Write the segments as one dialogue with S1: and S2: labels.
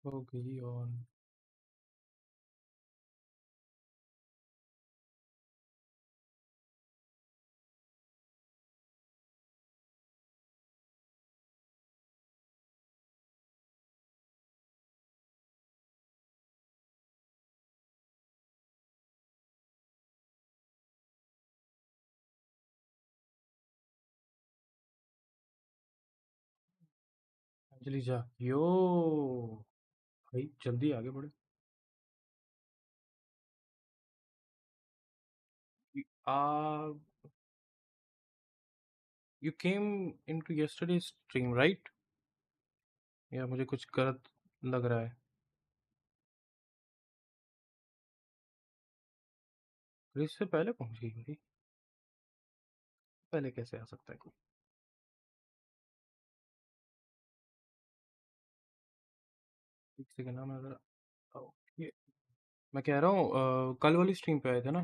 S1: हो गई ऑन। अंजलि जा यो भाई, जल्दी आगे बढ़े। uh you came into yesterday's stream, right? या मुझे कुछ गलत लग रहा है? फिर इससे पहले पहुंच गई भाई। पहले कैसे आ सकता है कोई? एक सेकंड ना, मैं जरा ओके। मैं कह रहा हूँ कल वाली स्ट्रीम पे आए थे ना,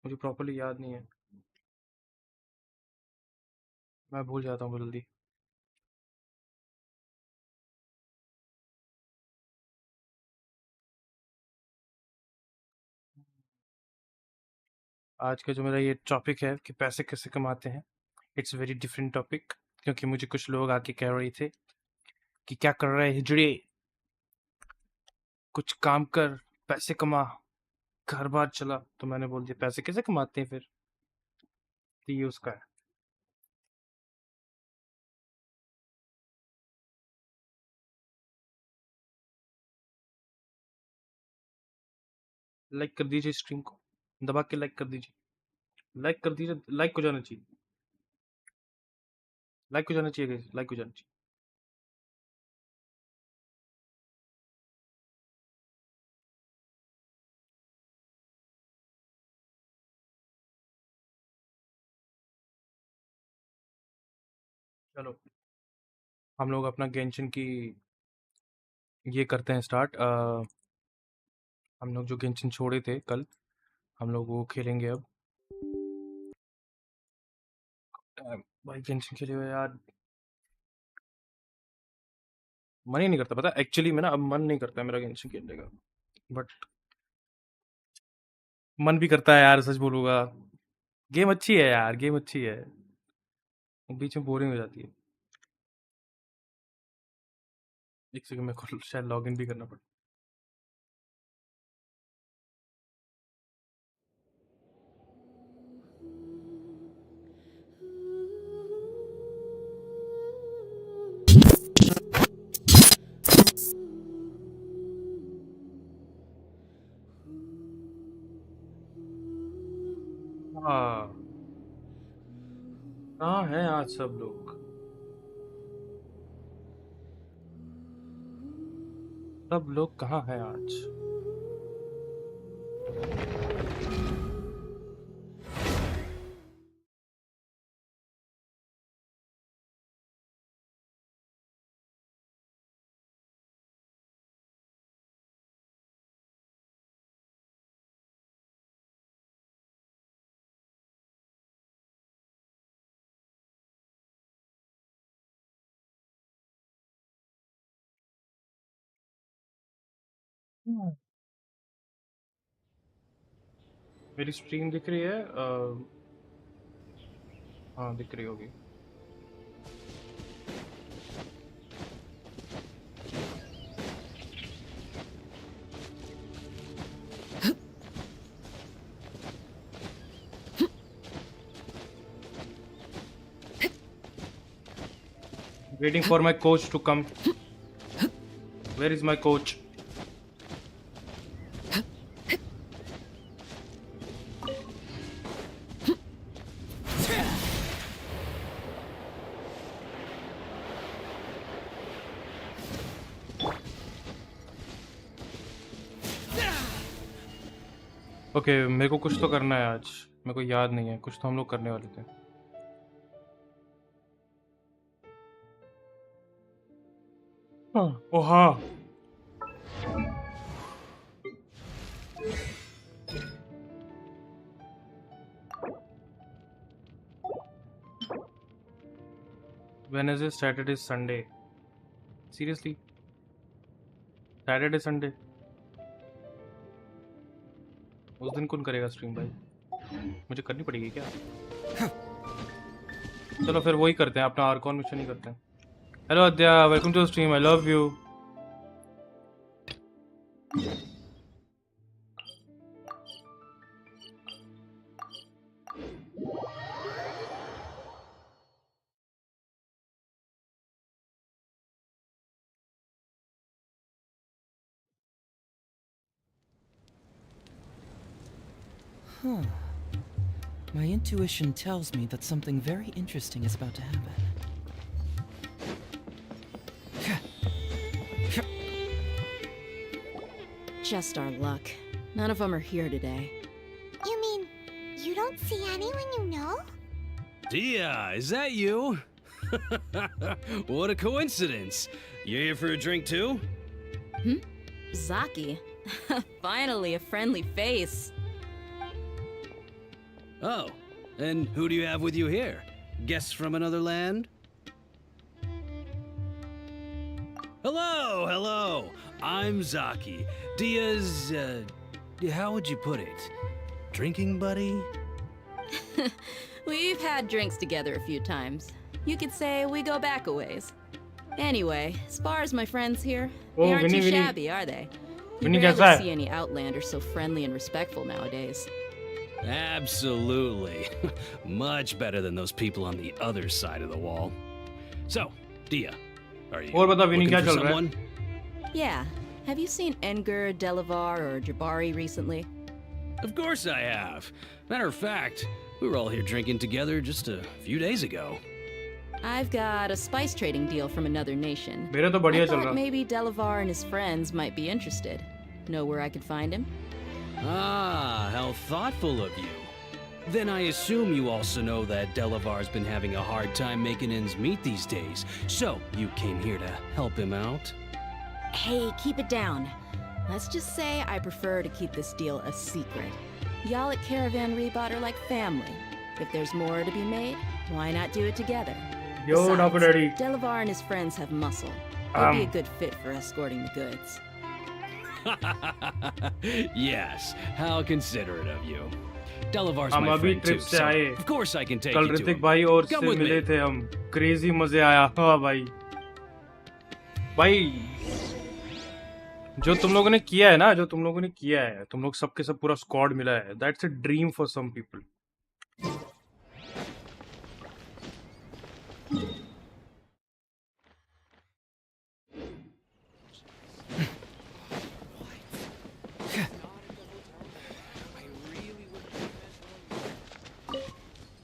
S1: मुझे प्रॉपर्ली याद नहीं है। मैं भूल जाता हूँ जल्दी। आज का जो मेरा ये टॉपिक है कि पैसे कैसे कमाते हैं, इट्स वेरी डिफरेंट टॉपिक। क्योंकि मुझे कुछ लोग आके कह रहे थे कि क्या कर रहे हैं हिजड़े, कुछ काम कर, पैसे कमा, घर बार चला। तो मैंने बोल दिया पैसे कैसे कमाते हैं फिर। तो ये उसका है। लाइक कर दीजिए स्ट्रीम को, दबा के लाइक कर दीजिए। लाइक कर दीजिए, लाइक को जाना चाहिए, लाइक को जाना चाहिए guys, लाइक को जाना चाहिए। चलो, हम लोग अपना गेंशिन की ये करते हैं स्टार्ट। हम लोग जो गेंशिन छोड़े थे कल, हम लोग वो खेलेंगे अब। भाई गेंशिन खेले हुए यार मन ही नहीं करता, पता एक्चुअली में ना, अब मन नहीं करता है मेरा गेंशिन खेलने का। बट मन भी करता है यार, सच बोलूंगा। गेम अच्छी है यार, गेम अच्छी है, बीच में बोरिंग हो जाती है। एक सेकंड, मेरे को शायद लॉग इन भी करना पड़े। हाँ, कहाँ है आज सब लोग? सब लोग कहाँ हैं आज? मेरी स्ट्रीम दिख रही है? हाँ, दिख रही होगी। Waiting for my coach to come. Where is my coach? Okay, मेरे को कुछ तो करना है आज, मेरे को याद नहीं है, कुछ तो हम लोग करने वाले थे। हाँ, ओ हाँ। Wednesday, Saturday, Sunday. Seriously? Saturday Sunday उस दिन कौन करेगा स्ट्रीम भाई? मुझे करनी पड़ेगी क्या? चलो फिर वही करते हैं, अपना आर्कॉन मिशन ही करते हैं। Hello Adya, welcome to stream, I love you.
S2: Huh. My intuition tells me that something very interesting is about to happen.
S3: Just our luck. None of them are here today.
S4: You mean, you don't see anyone you know?
S5: Dia, is that you? What a coincidence. You here for a drink too?
S3: Zaki. Finally, a friendly face.
S5: Oh, and who do you have with you here? Guests from another land? Hello, hello. I'm Zaki. Dia's, how would you put it? Drinking buddy?
S3: We've had drinks together a few times. You could say we go back a ways. Anyway, as far as my friends here,
S1: Oh,
S3: they aren't
S1: Vinny,
S3: too
S1: Vinny.
S3: shabby, are they? You
S1: Vinny,
S3: rarely
S1: kaisa hai?
S3: see any Outlanders so friendly and respectful nowadays.
S5: Absolutely. Much better than those people on the other side of the wall. So, Dia, are you
S1: और बता विनी
S5: looking
S1: क्या
S5: for
S1: चल रहा है?
S5: someone?
S3: Yeah. Have you seen Edgar, Delavar, or Jabari recently?
S5: Of course I have. Matter of fact, we were all here drinking together just a few days ago.
S3: I've got a spice trading deal from another nation.
S1: मेरा तो बढ़िया
S3: I
S1: चल
S3: thought
S1: रहा।
S3: maybe Delavar and his friends might be interested. Know where I could find him?
S5: Ah, how thoughtful of you. Then I assume you also know that Delavar's been having a hard time making ends meet these days. So, you came here to help him out?
S3: Hey, keep it down. Let's just say I prefer to keep this deal a secret. Y'all at Caravan Rebot are like family. If there's more to be made, why not do it together?
S1: Yo, Dapper Daddy.
S3: Delavar and his friends have muscle. They'd be a good fit for escorting the goods.
S5: Yes, how considerate of you. Delavar's
S1: हम
S5: my
S1: अभी
S5: friend too,
S1: trip से
S5: so
S1: आए।
S5: of course I can take
S1: कल
S5: you to
S1: Hrithik
S5: him.
S1: भाई और
S5: Come
S1: से
S5: with
S1: मिले
S5: me.
S1: थे हम, क्रेजी मजे आया। हाँ भाई, भाई जो तुम लोगों ने किया है ना, जो तुम लोगों ने किया है, तुम लोग सबके सब पूरा स्क्वाड मिला है, that's a dream for some people.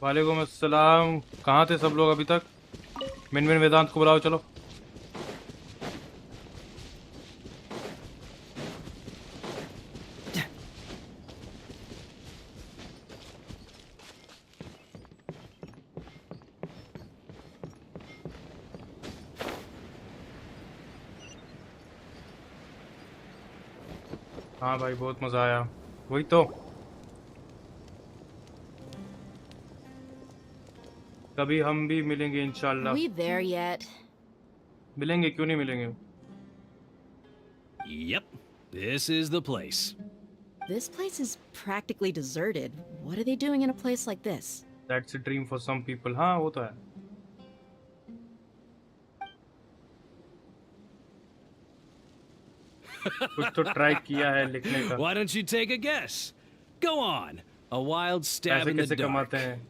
S1: वालेकुम अस्सलाम, कहाँ थे सब लोग अभी तक? मिन वेदांत को बुलाओ, चलो। हाँ भाई, बहुत मजा आया। वही तो, कभी हम भी मिलेंगे इंशाल्लाह।
S3: We there yet?
S1: मिलेंगे, क्यों नहीं मिलेंगे?
S5: Yep, this is the place.
S3: This place is practically deserted. What are they doing in a place like this?
S1: That's a dream for some people. हाँ, वो तो है। कुछ तो ट्राई किया है लिखने का।
S5: Why don't you take a guess? Go on, a wild stab
S1: पैसे
S5: in the
S1: कैसे
S5: dark.
S1: कमाते हैं?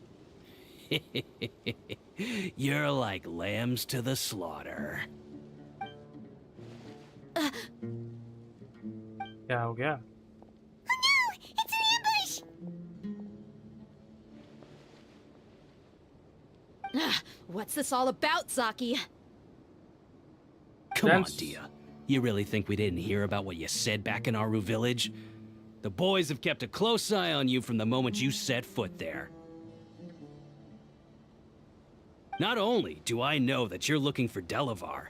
S5: You're like lambs to the slaughter.
S1: क्या हो गया?
S4: It's an ambush!
S3: What's this all about, Zaki?
S5: Come on,
S1: That's-
S5: Dia. You really think we didn't hear about what you said back in Aru village? The boys have kept a close eye on you from the moment you set foot there. Not only do I know that you're looking for Delavar,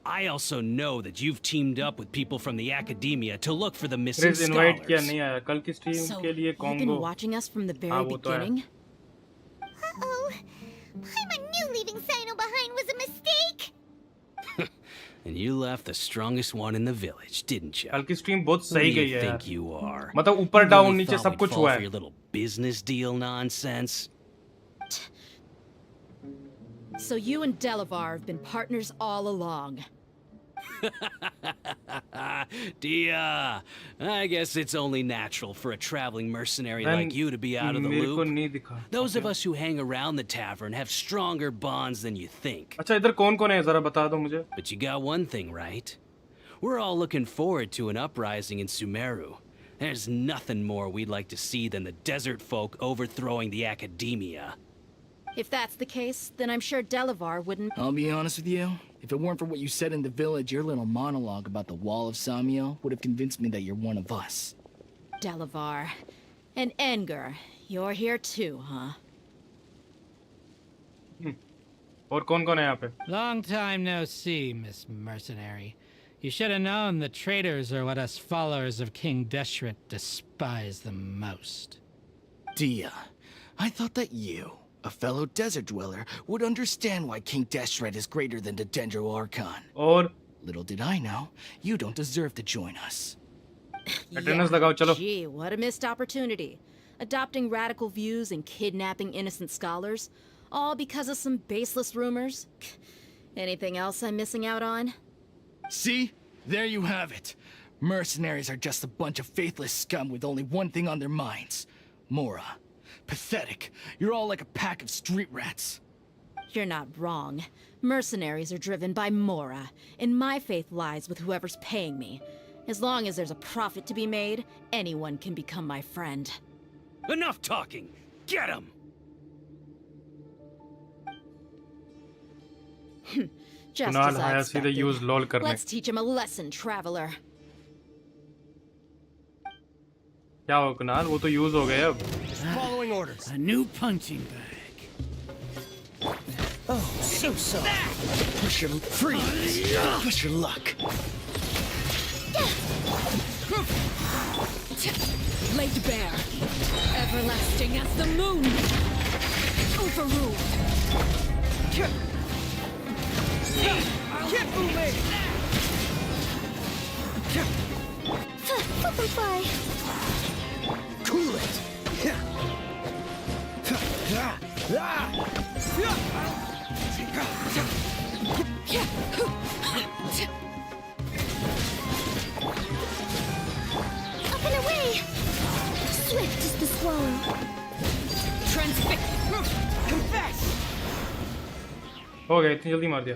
S5: I also know that you've teamed up with people from the academia to look for the missing
S1: Chris invite किया
S5: scholars.
S1: नहीं आया कल की stream
S3: So,
S1: के लिए।
S3: you've been
S1: Congo
S3: watching us from the very
S1: हाँ, वो तो है।
S3: beginning?
S4: Uh-oh. I knew leaving Sino behind was a mistake!
S5: And you left the strongest one in the village, didn't you?
S1: कल की stream बहुत
S5: Who do
S1: सही
S5: you
S1: गई है यार.
S5: think you are?
S1: मतलब ऊपर
S5: You
S1: डाउन
S5: really
S1: नीचे
S5: thought
S1: सब
S5: we'd
S1: कुछ
S5: fall
S1: हुआ
S5: for
S1: है.
S5: your little business deal nonsense?
S3: So you and Delavar have been partners all along.
S5: Dia, I guess it's only natural for a traveling mercenary
S1: Then
S5: like you to be out of the
S1: मेरे को
S5: loop.
S1: नहीं दिखा.
S5: Those of
S1: Okay.
S5: us who hang around the tavern have stronger bonds than you think.
S1: अच्छा इधर कौन कौन है जरा बता दो मुझे.
S5: But you got one thing right. We're all looking forward to an uprising in Sumeru. There's nothing more we'd like to see than the desert folk overthrowing the academia.
S3: If that's the case, then I'm sure Delavar wouldn't.
S6: I'll be honest with you. If it weren't for what you said in the village, your little monologue about the Wall of Samiel would have convinced me that you're one of us.
S3: Delavar. And Enger, you're here too, huh?
S1: और कौन कौन है यहाँ पे.
S7: Long time no see, Miss Mercenary. You should have known the traitors are what us followers of King Deshret despise the most.
S6: Dia, I thought that you, a fellow desert dweller, would understand why King Deshret is greater than the Dendro Archon.
S1: और
S6: Little did I know, you don't deserve to join us.
S1: Attendance लगाओ चलो.
S3: Gee, what a missed opportunity. Adopting radical views and kidnapping innocent scholars, all because of some baseless rumors. Anything else I'm missing out on?
S6: See? There you have it. Mercenaries are just a bunch of faithless scum with only one thing on their minds. Mora. Pathetic. You're all like a pack of street rats.
S3: You're not wrong. Mercenaries are driven by Mora, and my faith lies with whoever's paying me. As long as there's a profit to be made, anyone can become my friend.
S5: Enough talking! Get him!
S3: Just
S1: Kunal
S3: as I
S1: हाया सीधे
S3: expected.
S1: Use lol करने.
S3: Let's teach him a lesson, traveler.
S1: क्या हो कुणाल, वो तो use हो गए अब.
S8: Following orders.
S7: A new punching bag.
S6: Oh, so sorry. Push your freeze. Push your luck.
S3: Laid bare. Everlasting as the moon. Overruled.
S4: Butterfly.
S6: Cool it.
S4: Up and away. Swift as the swallow.
S3: Transfix.
S8: Confess!
S1: हो गया, इतनी जल्दी मार दिया.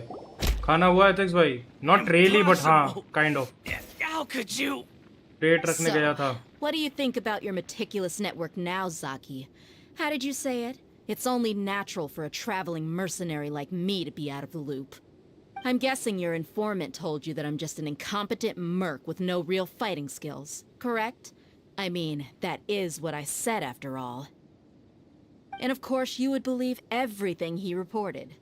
S1: खाना हुआ एथेक्स भाई. Not really but हाँ kind of.
S5: How could you?
S1: पेट रखने गया था.
S3: What do you think about your meticulous network now, Zaki? How did you say it? It's only natural for a traveling mercenary like me to be out of the loop. I'm guessing your informant told you that I'm just an incompetent merc with no real fighting skills, correct? I mean, that is what I said after all. And of course you would believe everything he reported.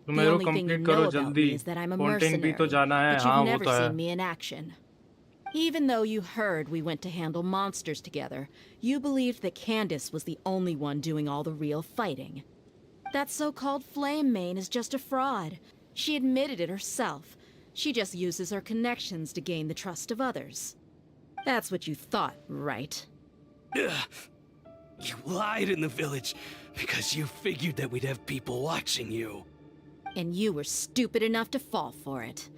S1: तो
S3: The
S1: मेरे को
S3: only thing you
S1: complete
S3: know
S1: करो
S3: about
S1: जल्दी.
S3: me is that I'm a
S1: fountain भी
S3: mercenary,
S1: तो जाना है.
S3: but
S1: हाँ
S3: you've
S1: वो
S3: never
S1: तो है.
S3: seen me in action. Even though you heard we went to handle monsters together, you believed that Candace was the only one doing all the real fighting. That so-called Flame Mane is just a fraud. She admitted it herself. She just uses her connections to gain the trust of others. That's what you thought, right?
S5: You lied in the village because you figured that we'd have people watching you.
S3: And you were stupid enough to fall for it.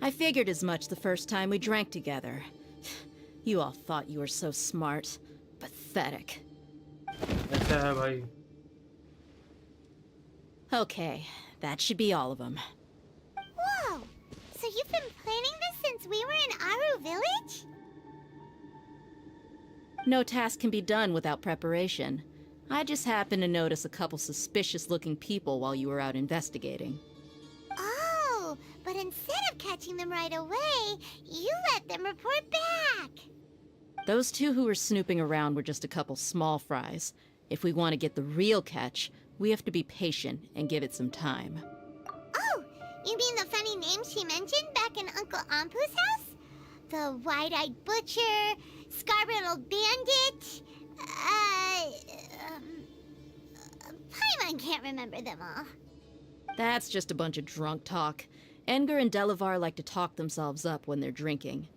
S3: I figured as much the first time we drank together. You all thought you were so smart. Pathetic.
S1: ऐसा है भाई.
S3: Okay, that should be all of them.
S4: Whoa! So you've been planning this since we were in Aru Village?
S3: No task can be done without preparation. I just happened to notice a couple suspicious-looking people while you were out investigating.
S4: Oh, but instead of catching them right away, you let them report back.
S3: Those two who were snooping around were just a couple small fries. If we want to get the real catch, we have to be patient and give it some time.
S4: Oh, you mean the funny name she mentioned back in Uncle Ampu's house? The wide-eyed butcher, scar-riddled bandit, Paimon can't remember them all.
S3: That's just a bunch of drunk talk. Edgar and Delavar like to talk themselves up when they're drinking.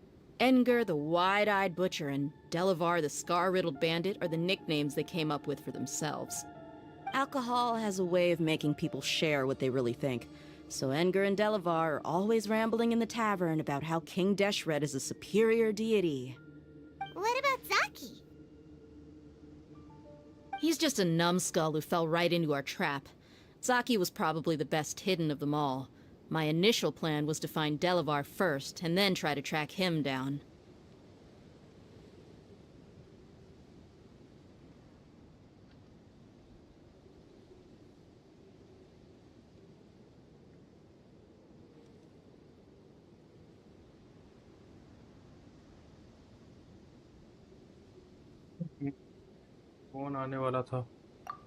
S3: Edgar, the wide-eyed butcher, and Delavar, the scar-riddled bandit, are the nicknames they came up with for themselves. Alcohol has a way of making people share what they really think, so Edgar and Delavar are always rambling in the tavern about how King Deshret is a superior deity.
S4: What about Zaki?
S3: He's just a numbskull who fell right into our trap. Zaki was probably the best hidden of them all. My initial plan was to find Delavar first, and then try to track him down.
S1: कौन आने वाला था?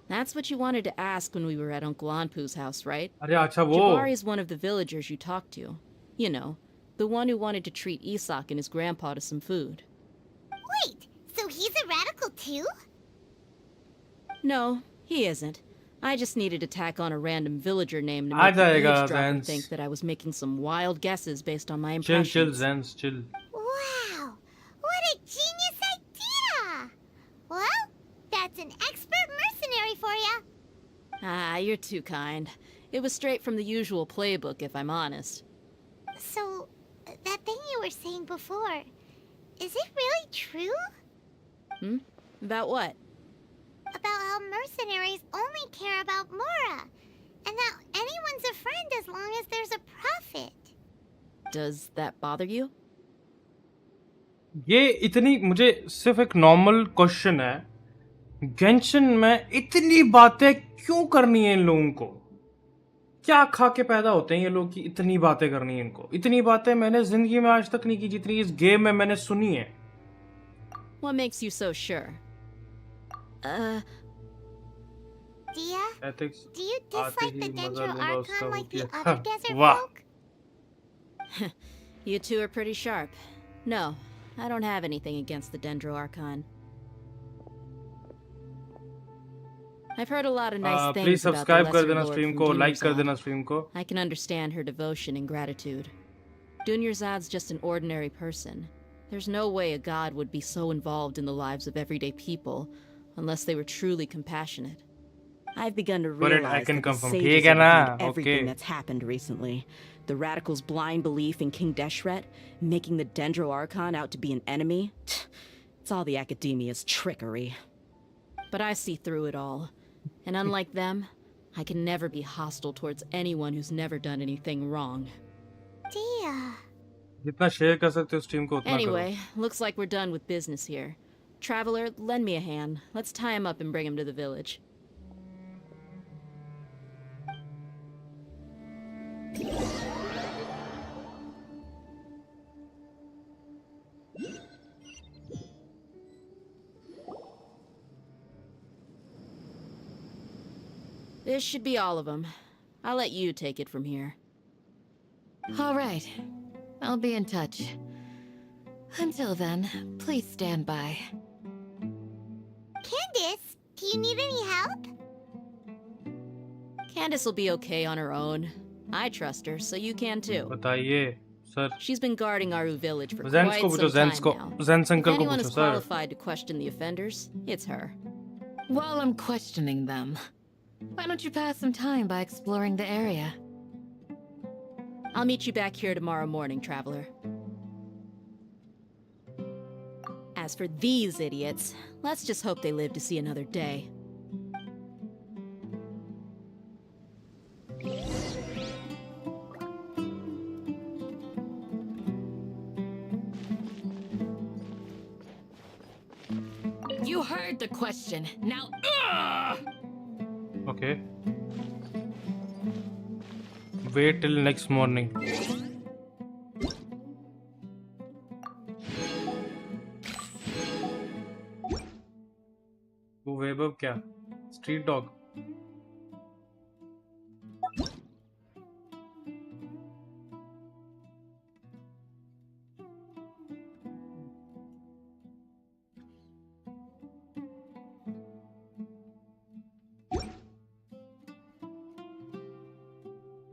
S3: That's what you wanted to ask when we were at Uncle Anpu's house, right?
S1: अरे अच्छा वो
S3: Jabari is one of the villagers you talked to. You know, the one who wanted to treat Isak and his grandpa to some food.
S4: Wait, so he's a radical too?
S3: No, he isn't. I just needed to tack on a random villager name to
S1: uh
S3: make the
S1: जाएगा
S3: eavesdropper
S1: Zens.
S3: think that I was making some wild guesses based on my
S1: chill
S3: impressions.
S1: Zens chill.
S4: Wow, what a genius idea! Well, that's an expert mercenary for ya.
S3: Ah, you're too kind. It was straight from the usual playbook, if I'm honest.
S4: So, that thing you were saying before, is it really true?
S3: About what?
S4: About how mercenaries only care about Mora, and that anyone's a friend as long as there's a profit.
S3: Does that bother you?
S1: ये इतनी मुझे सिर्फ एक normal question है Genshin में इतनी बातें क्यों करनी है इन लोगों को क्या खा के पैदा होते हैं ये लोग कि इतनी बातें करनी है इनको इतनी बातें मैंने जिंदगी में आज तक नहीं की जितनी इस गेम में मैंने सुनी है
S3: What makes you so sure?
S4: Dia,
S1: ethics
S4: do you
S1: आते
S4: dislike
S1: ही
S4: the
S1: मजा
S4: Dendro
S1: लूंगा उसका
S4: Archon
S1: वो
S4: like the
S1: किया
S4: other desert
S1: वाह
S4: folk?
S3: You two are pretty sharp. No, I don't have anything against the Dendro Archon. I've heard a lot of nice
S1: please
S3: things about the
S1: subscribe कर
S3: Lesser
S1: देना
S3: Lord
S1: stream
S3: from
S1: को like कर
S3: Dunyarzad.
S1: देना stream को
S3: I can understand her devotion and gratitude. Dunyarzad's just an ordinary person. There's no way a god would be so involved in the lives of everyday people unless they were truly compassionate. I've begun to
S1: But I
S3: realize
S1: can
S3: that
S1: come
S3: the
S1: from
S3: sages
S1: ठीक है
S3: are
S1: ना
S3: behind everything
S1: okay
S3: that's happened recently. The radicals' blind belief in King Deshret, making the Dendro Archon out to be an enemy. It's all the academia's trickery. But I see through it all. And unlike them, I can never be hostile towards anyone who's never done anything wrong.
S4: Dia.
S1: जितना share कर सकते हो stream को उतना करो
S3: Anyway, looks like we're done with business here. Traveler, lend me a hand. Let's tie him up and bring him to the village. This should be all of them. I'll let you take it from here.
S9: All right. I'll be in touch. Until then, please stand by.
S4: Candace, do you need any help?
S3: Candace will be okay on her own. I trust her, so you can too.
S1: बताइए sir
S3: She's been guarding Aru village for
S1: Jens
S3: quite
S1: को
S3: some
S1: पूछो Jens
S3: time
S1: को
S3: now.
S1: Jens
S3: If
S1: uncle को
S3: anyone
S1: पूछो
S3: is
S1: sir
S3: qualified to question the offenders, it's her.
S9: While I'm questioning them, why don't you pass some time by exploring the area?
S3: I'll meet you back here tomorrow morning, Traveler. As for these idiots, let's just hope they live to see another day.
S9: You heard the question. Now,
S1: okay wait till next morning वो वैभव क्या street dog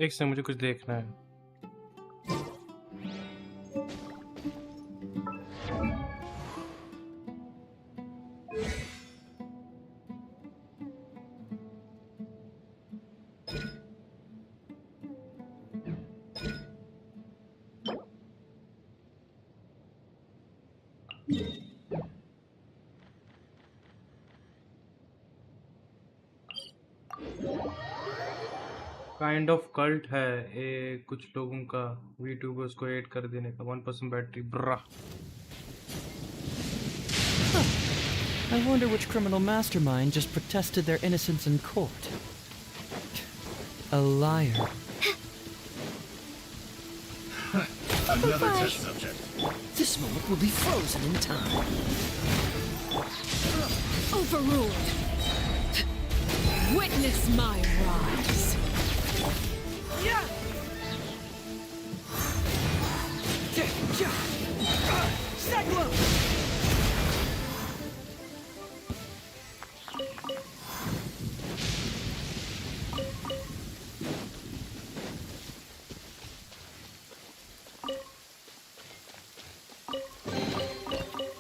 S1: एक से मुझे कुछ देखना है kind of cult है ये कुछ लोगों का वीट्यूबर्स को ऐड कर देने का 1% battery bra
S2: I wonder which criminal mastermind just protested their innocence in court. A liar.
S6: Another test subject.
S2: This moment will be frozen in time.
S9: Overruled. Witness my rise.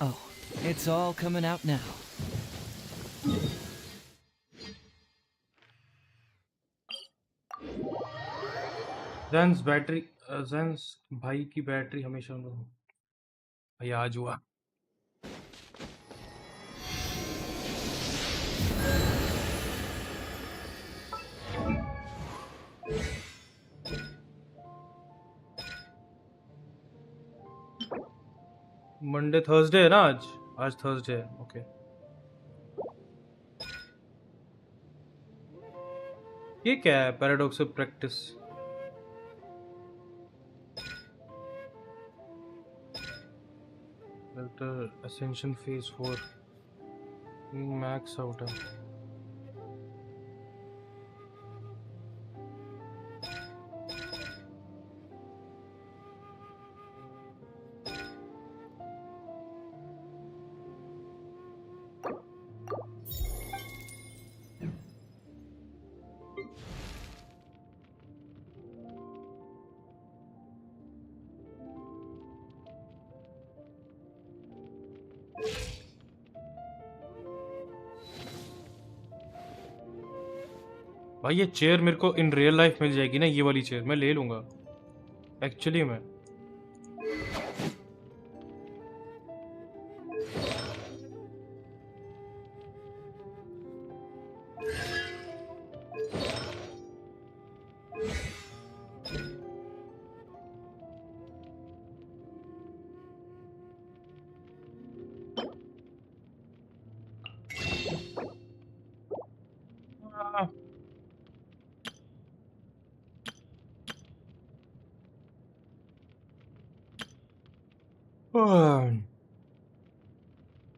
S2: Oh, it's all coming out now.
S1: Jens battery Jens भाई की battery हमेशा भाई आज हुआ Monday Thursday है ना आज Thursday है ओके ये क्या है paradox of practice Ascension phase 4 max out है भाई ये चेयर मेरे को इन रियल लाइफ मिल जाएगी ना ये वाली चेयर मैं ले लूंगा एक्चुअली मैं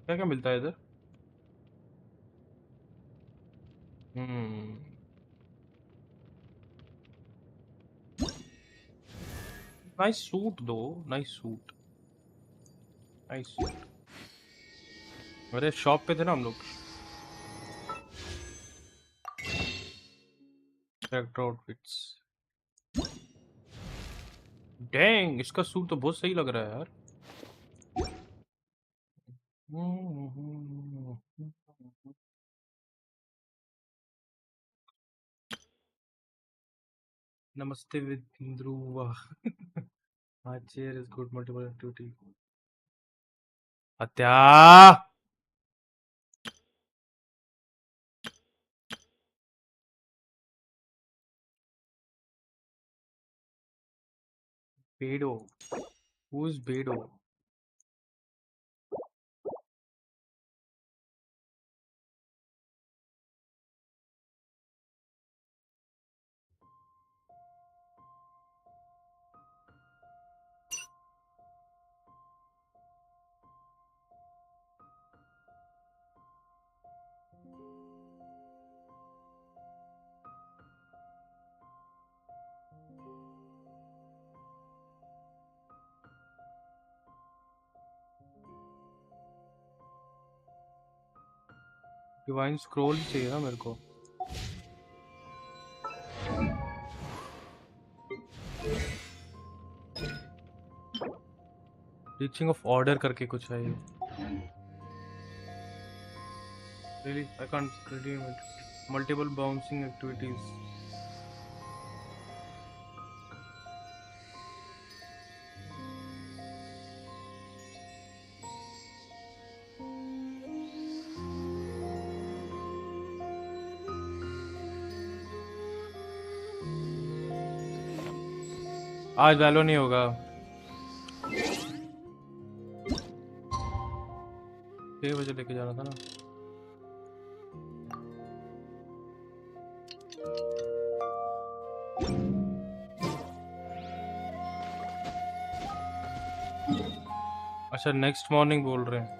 S1: क्या क्या मिलता है इधर नाइस सूट दो नाइस सूट अरे शॉप पे थे ना हम लोग कैरेक्टर आउटफिट्स डैंग इसका सूट तो बहुत सही लग रहा है यार नमस्ते विद्रुवा हाँ chair is good multiple activity हत्या बेडो हु इज बेडो डिवाइन स्क्रॉल चाहिए ना मेरे को रीचिंग ऑफ ऑर्डर करके कुछ है ये really I can't redeem it multiple bouncing activities आज वैलो नहीं होगा। 6 बजे लेके जाना था ना। अच्छा नेक्स्ट मॉर्निंग बोल रहे हैं।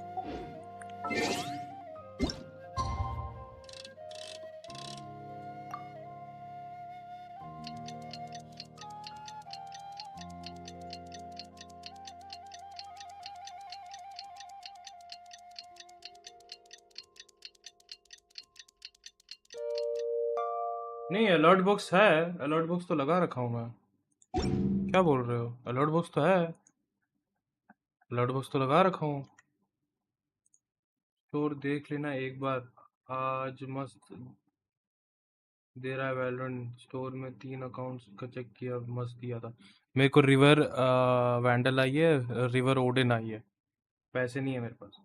S1: नहीं अलर्ट बॉक्स है, अलर्ट बॉक्स तो लगा रखा हूँ मैं। क्या बोल रहे हो? अलर्ट बॉक्स तो है, अलर्ट बॉक्स तो लगा रखा हूँ। स्टोर देख लेना एक बार, आज मस्त दे रहा है वैलोरेंट। स्टोर में 3 अकाउंट्स का चेक किया, मस्त दिया था। मेरे को रिवर वैंडल आई है, रिवर ओडिन आई है। पैसे नहीं है मेरे पास।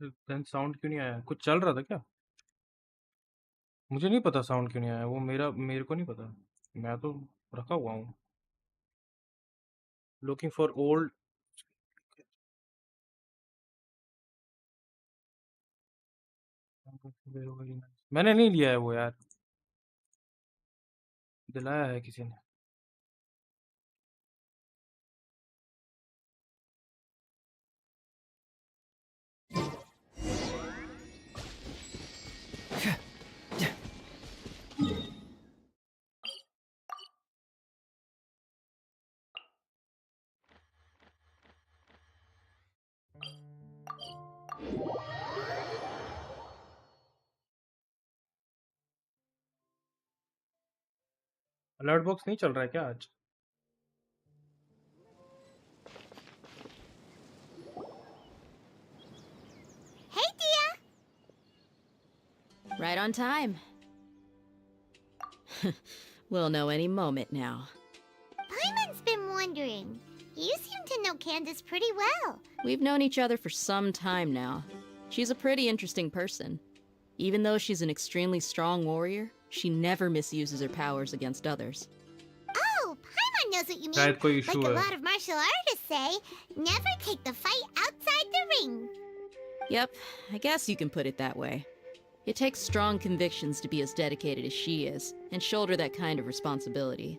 S1: देन साउंड क्यों नहीं आया? कुछ चल रहा था क्या? मुझे नहीं पता साउंड क्यों नहीं आया, वो मेरे को नहीं पता। मैं तो रखा हुआ हूँ। Looking for old. मैंने नहीं लिया है वो यार, दिलाया है किसी ने। अलर्ट बॉक्स नहीं चल रहा है क्या आज?
S4: Hey, Dia!
S3: Right on time. We'll know any moment now.
S4: Paimon's been wondering. You seem to know Candace pretty well.
S3: We've known each other for some time now. She's a pretty interesting person. Even though she's an extremely strong warrior, she never misuses her powers against others.
S4: Oh, Paimon knows what you
S1: शायद
S4: mean.
S1: कोई
S4: Like
S1: issue
S4: a
S1: है।
S4: lot of martial artists say, never take the fight outside the ring.
S3: Yep, I guess you can put it that way. It takes strong convictions to be as dedicated as she is, and shoulder that kind of responsibility.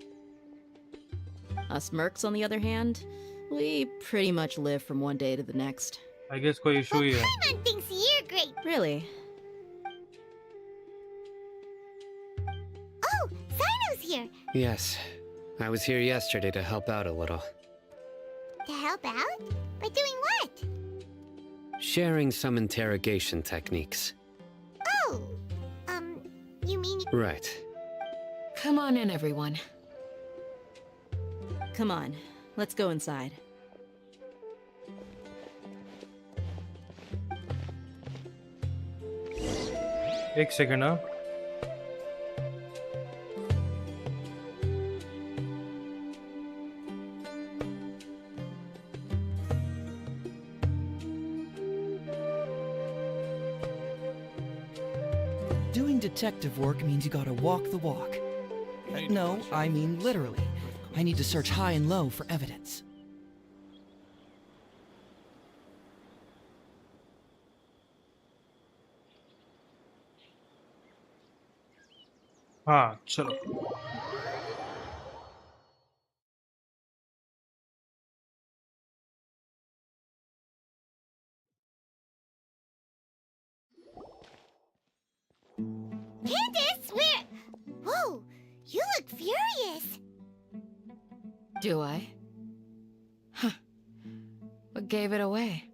S3: Us mercs, on the other hand, we pretty much live from one day to the next.
S1: I guess कोई issue
S4: But
S1: ही है।
S4: Paimon thinks you're great.
S3: Really?
S4: Oh, Sino's here.
S10: Yes. I was here yesterday to help out a little.
S4: To help out? By doing what?
S10: Sharing some interrogation techniques.
S4: Oh, you mean
S10: Right.
S9: Come on in, everyone.
S3: Come on, let's go inside.
S1: एक second हाँ।
S2: Doing detective work means you gotta walk the walk. No, I mean literally. I need to search high and low for evidence.
S1: हाँ चलो।
S4: Candace? Where? Whoa, you look furious.
S9: Do I? Huh. What gave it away?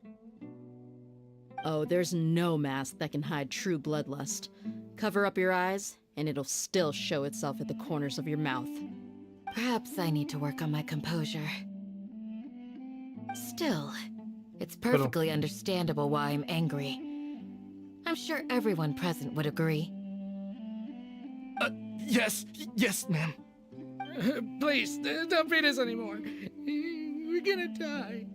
S3: Oh, there's no mask that can hide true bloodlust. Cover up your eyes, and it'll still show itself at the corners of your mouth.
S9: Perhaps I need to work on my composure. Still, it's perfectly understandable why I'm angry. I'm sure everyone present would agree.
S6: Yes, ma'am.
S7: Please, don't beat us anymore. We're gonna die.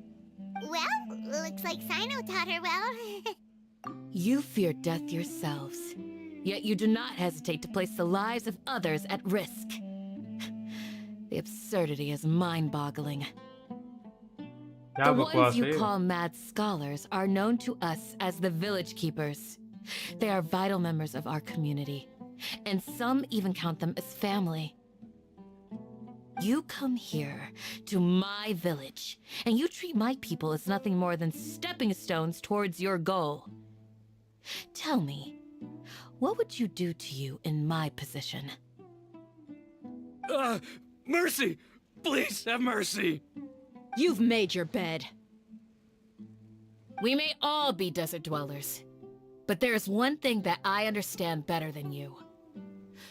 S4: Well, looks like Sino taught her well.
S9: You fear death yourselves. Yet you do not hesitate to place the lives of others at risk. The absurdity is mind-boggling.
S1: क्या
S9: The
S1: बकवास
S9: ones you
S1: है?
S9: call mad scholars are known to us as the village keepers. They are vital members of our community, and some even count them as family. You come here to my village, and you treat my people as nothing more than stepping stones towards your goal. Tell me, what would you do to you in my position?
S5: Mercy! Please have mercy!
S3: You've made your bed.
S9: We may all be desert dwellers, but there is one thing that I understand better than you.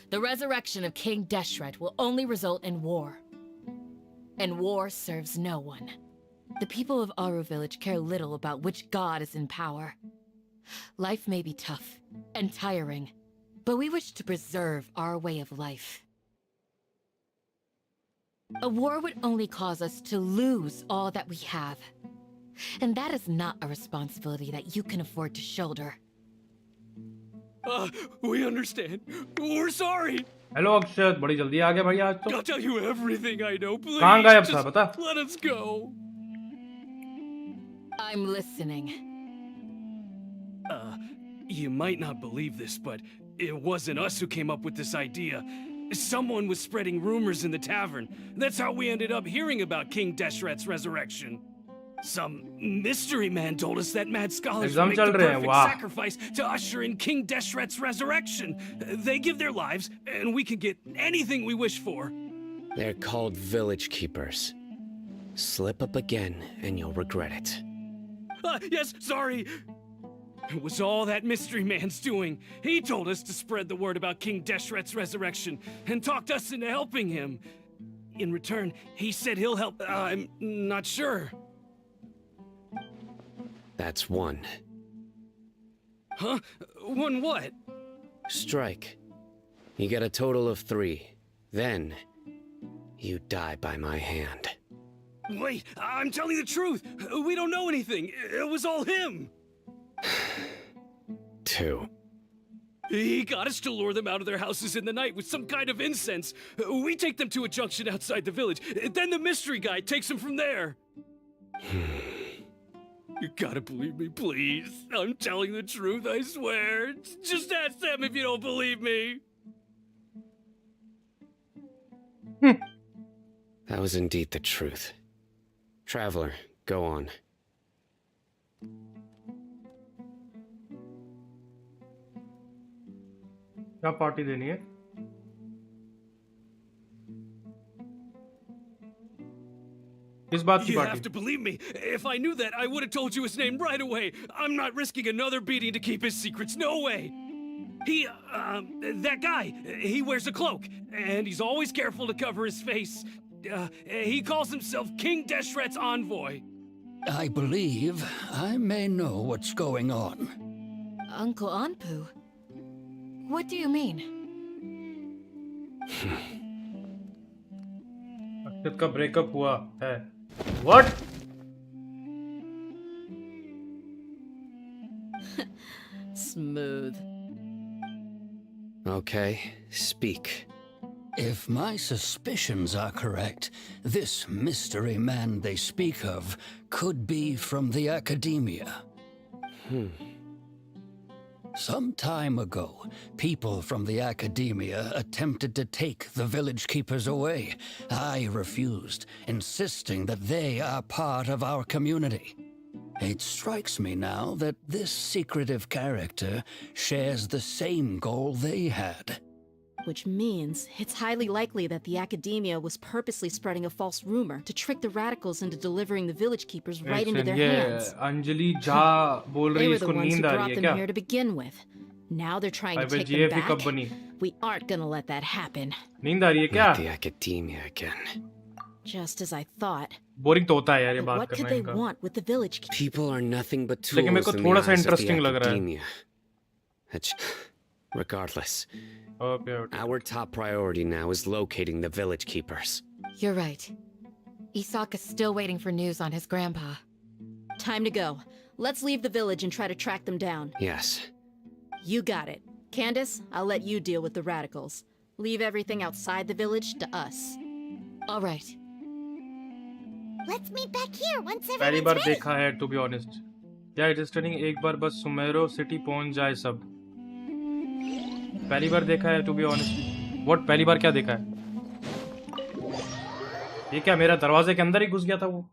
S9: The resurrection of King Deshret will only result in war. And war serves no one. The people of Aru village care little about which god is in power. Life may be tough and tiring, but we wish to preserve our way of life. A war would only cause us to lose all that we have. And that is not a responsibility that you can afford to shoulder.
S5: We understand. We're sorry.
S1: Hello Akshat, बड़ी जल्दी आ गया भाई आज तो।
S5: I'll tell you everything I know. Please,
S1: कहाँ गायब था
S5: just
S1: बता?
S5: let us go.
S9: I'm listening.
S5: You might not believe this, but it wasn't us who came up with this idea. Someone was spreading rumors in the tavern. That's how we ended up hearing about King Deshret's resurrection. Some mystery man told us that mad scholars
S1: Exam
S5: make the
S1: chal rahe hain,
S5: perfect
S1: wow.
S5: sacrifice to usher in King Deshret's resurrection. They give their lives, and we can get anything we wish for.
S10: They're called village keepers. Slip up again, and you'll regret it.
S5: Yes, sorry. It was all that mystery man's doing. He told us to spread the word about King Deshret's resurrection and talked us into helping him. In return, he said he'll help. I'm not sure.
S10: That's one.
S5: Huh? One what?
S10: Strike. You get a total of 3. Then, you die by my hand.
S5: Wait, I'm telling the truth. We don't know anything. It was all him.
S10: 2.
S5: He got us to lure them out of their houses in the night with some kind of incense. We take them to a junction outside the village. Then the mystery guy takes them from there. You gotta believe me, please. I'm telling the truth, I swear. Just ask them if you don't believe me.
S10: That was indeed the truth. Traveler, go on.
S1: क्या party देनी है? किस बात की
S5: You have
S1: party?
S5: to believe me. If I knew that, I would have told you his name right away. I'm not risking another beating to keep his secrets. No way. That guy, he wears a cloak, and he's always careful to cover his face. He calls himself King Deshret's envoy.
S11: I believe I may know what's going on.
S9: Uncle Anpu? What do you mean?
S1: अक्षत का breakup हुआ है। What?
S9: Smooth.
S10: Okay, speak.
S11: If my suspicions are correct, this mystery man they speak of could be from the academia. Some time ago, people from the academia attempted to take the village keepers away. I refused, insisting that they are part of our community. It strikes me now that this secretive character shares the same goal they had.
S3: Which means it's highly likely that the academia was purposely spreading a false rumor to trick the radicals into delivering the village keepers right into their hands.
S1: Anjali Jha बोल रही
S3: They
S1: है
S3: were
S1: इसको
S3: the ones who
S1: नींद आ रही
S3: brought
S1: है
S3: them
S1: क्या?
S3: here to begin with. Now they're trying to
S1: भाई
S3: take them
S1: GFE कब
S3: back.
S1: बनी?
S3: We aren't gonna let that happen.
S1: नींद आ रही है क्या?
S10: Not the academia again.
S3: Just as I thought.
S1: Boring तो होता है यार ये
S3: But
S1: बात
S3: what could
S1: करना
S3: they
S1: इनका।
S3: want with the village keepers?
S10: People are nothing but
S1: लेकिन मेरे
S10: tools
S1: को
S10: in the
S1: थोड़ा सा
S10: eyes of the
S1: interesting लग रहा है।
S10: academia. Regardless,
S1: Okay.
S10: our top priority now is locating the village keepers.
S9: You're right. Isak is still waiting for news on his grandpa.
S3: Time to go. Let's leave the village and try to track them down.
S10: Yes.
S3: You got it. Candace, I'll let you deal with the radicals. Leave everything outside the village to us.
S9: All right.
S4: Let's meet back here once
S1: पहली
S4: everyone's
S1: बार
S4: ready.
S1: देखा है, to be honest. क्या it is turning एक बार बस सुमेरो city पहुंच जाए सब. पहली बार देखा है, to be honest. What पहली बार क्या देखा है? ये क्या मेरा दरवाजे के अंदर ही घुस गया था वो?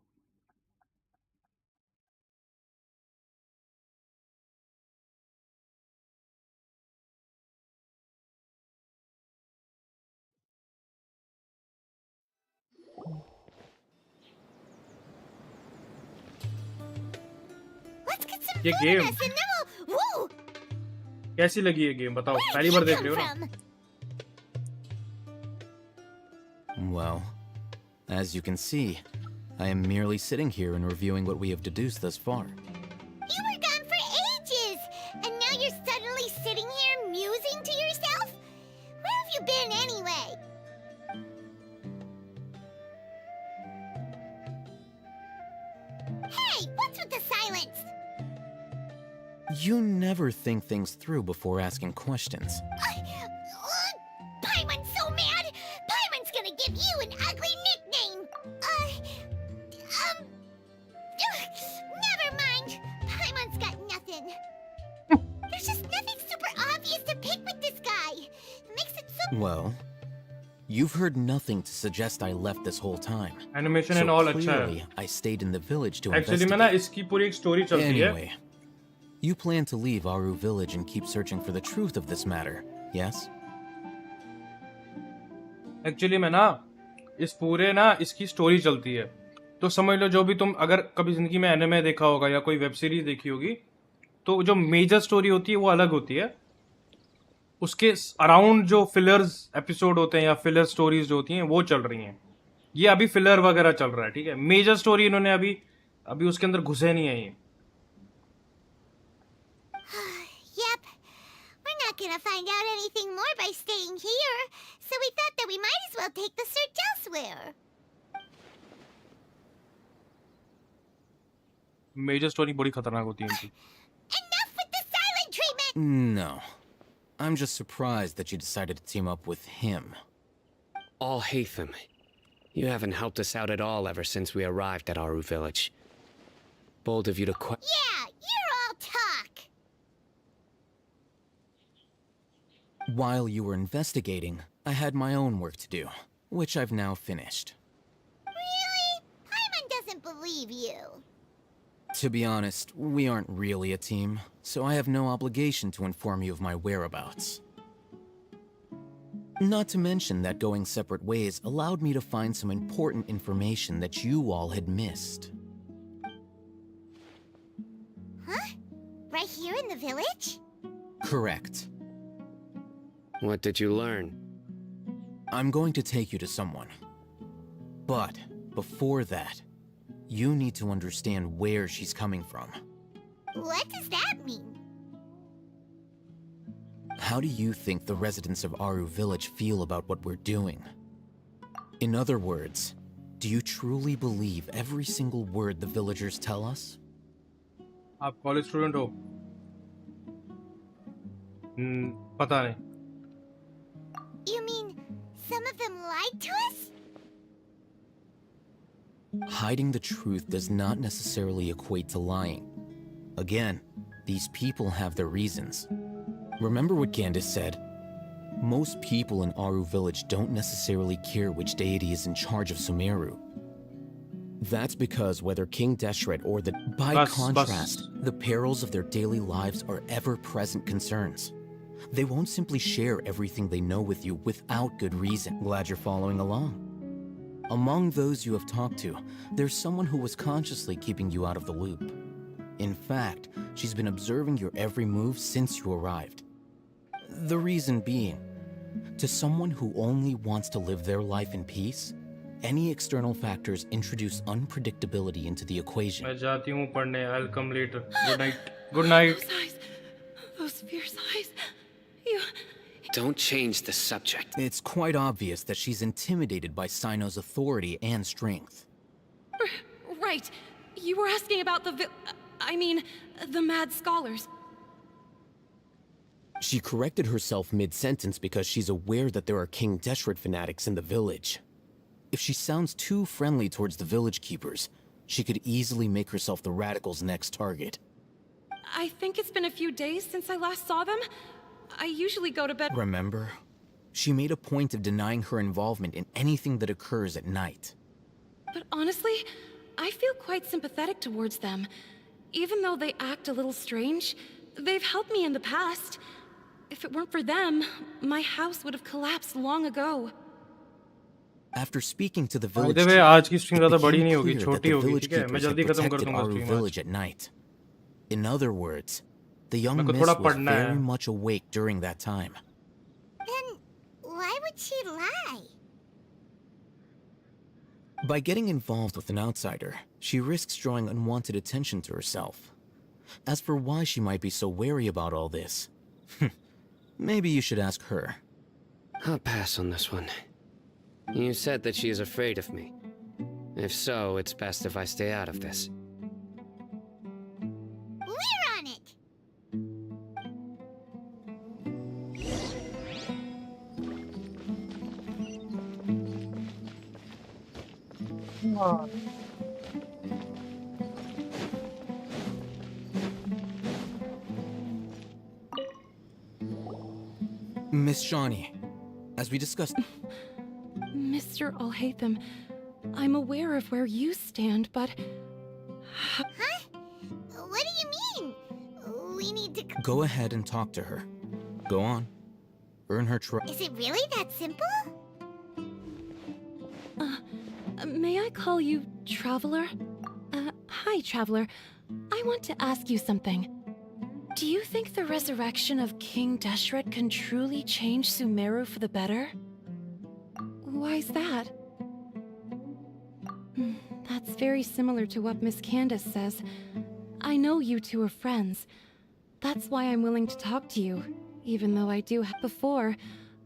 S4: Let's get some
S1: ये
S4: food in
S1: game
S4: us and then we'll... Woo!
S1: कैसी लगी ये गेम बताओ?
S4: Where
S1: पहली
S4: did
S1: बार
S4: you
S1: देख
S4: come
S1: रहे हो ना?
S4: from?
S12: Well, as you can see, I am merely sitting here and reviewing what we have deduced thus far.
S4: You were gone for ages, and now you're suddenly sitting here musing to yourself? Where have you been anyway? Hey, what's with the silence?
S12: You never think things through before asking questions.
S4: Paimon's so mad! Paimon's gonna give you an ugly nickname! Never mind. Paimon's got nothing. There's just nothing super obvious to pick with this guy. It makes it so...
S12: Well, you've heard nothing to suggest I left this whole time.
S1: Animation and
S12: So
S1: all अच्छा है.
S12: clearly, I stayed in the village to
S1: Actually में ना
S12: investigate.
S1: इसकी पूरी एक story चलती है.
S12: Anyway, you plan to leave Aru village and keep searching for the truth of this matter, yes?
S1: Actually में ना इस पूरे ना इसकी स्टोरी चलती है. तो समझ लो जो भी तुम अगर कभी जिंदगी में एनिमे देखा होगा या कोई वेब सीरीज देखी होगी तो जो मेजर स्टोरी होती है वो अलग होती है. उसके अराउंड जो फिलर्स एपिसोड होते हैं या फिलर स्टोरीज जो होती हैं वो चल रही हैं. ये अभी फिलर वगैरह चल रहा है. ठीक है, मेजर स्टोरी इन्होंने अभी उसके अंदर घुसे नहीं है ये.
S4: Yep. We're not gonna find out anything more by staying here, so we thought that we might as well take the search elsewhere.
S1: Major story बड़ी खतरनाक होती है इनकी.
S4: Enough with the silent treatment!
S12: No. I'm just surprised that you decided to team up with him.
S10: All Hatham. You haven't helped us out at all ever since we arrived at Aru village. Bold of you to
S4: Yeah, you're all talk.
S12: While you were investigating, I had my own work to do, which I've now finished.
S4: Really? Paimon doesn't believe you.
S12: To be honest, we aren't really a team, so I have no obligation to inform you of my whereabouts. Not to mention that going separate ways allowed me to find some important information that you all had missed.
S4: Huh? Right here in the village?
S12: Correct.
S10: What did you learn?
S12: I'm going to take you to someone. But before that, you need to understand where she's coming from.
S4: What does that mean?
S12: How do you think the residents of Aru village feel about what we're doing? In other words, do you truly believe every single word the villagers tell us?
S1: आप college student हो? पता नहीं.
S4: You mean some of them lied to us?
S12: Hiding the truth does not necessarily equate to lying. Again, these people have their reasons. Remember what Candace said? Most people in Aru village don't necessarily care which deity is in charge of Sumeru. That's because whether King Deshret or the... By contrast, the perils of their daily lives are ever-present concerns. They won't simply share everything they know with you without good reason. Glad you're following along. Among those you have talked to, there's someone who was consciously keeping you out of the loop. In fact, she's been observing your every move since you arrived. The reason being, to someone who only wants to live their life in peace, any external factors introduce unpredictability into the equation.
S1: मैं जाती हूँ पढ़ने. I'll come later. Good night. Good night.
S9: Those eyes. Those fierce eyes. You...
S10: Don't change the subject.
S12: It's quite obvious that she's intimidated by Sino's authority and strength.
S9: Right. You were asking about the mad scholars.
S12: She corrected herself mid-sentence because she's aware that there are King Deshret fanatics in the village. If she sounds too friendly towards the village keepers, she could easily make herself the radicals' next target.
S9: I think it's been a few days since I last saw them. I usually go to bed.
S12: Remember? She made a point of denying her involvement in anything that occurs at night.
S9: But honestly, I feel quite sympathetic towards them. Even though they act a little strange, they've helped me in the past. If it weren't for them, my house would have collapsed long ago.
S12: After speaking to the village
S1: भाई
S12: chief,
S1: आज की stream
S12: it
S1: ज़्यादा बड़ी
S12: became
S1: नहीं होगी,
S12: clear that
S1: छोटी
S12: the
S1: होगी,
S12: village
S1: ठीक है? मैं
S12: keepers had
S1: जल्दी खत्म कर
S12: protected
S1: दूंगा
S12: Aru
S1: स्ट्रीम आज.
S12: village at night. In other words, the young
S1: मेरे को
S12: miss
S1: थोड़ा
S12: was
S1: पढ़ना है.
S12: very much awake during that time.
S4: Then why would she lie?
S12: By getting involved with an outsider, she risks drawing unwanted attention to herself. As for why she might be so wary about all this, maybe you should ask her.
S10: I'll pass on this one. You said that she is afraid of me. If so, it's best if I stay out of this.
S4: We're on it!
S12: Miss Shawnee, as we discussed...
S9: Mr. Alhaitham, I'm aware of where you stand, but...
S4: Huh? What do you mean? We need to...
S12: Go ahead and talk to her. Go on. Earn her trust.
S4: Is it really that simple?
S9: May I call you Traveler? Hi, Traveler. I want to ask you something. Do you think the resurrection of King Deshret can truly change Sumeru for the better? Why's that? That's very similar to what Miss Candace says. I know you two are friends. That's why I'm willing to talk to you, even though I do have before.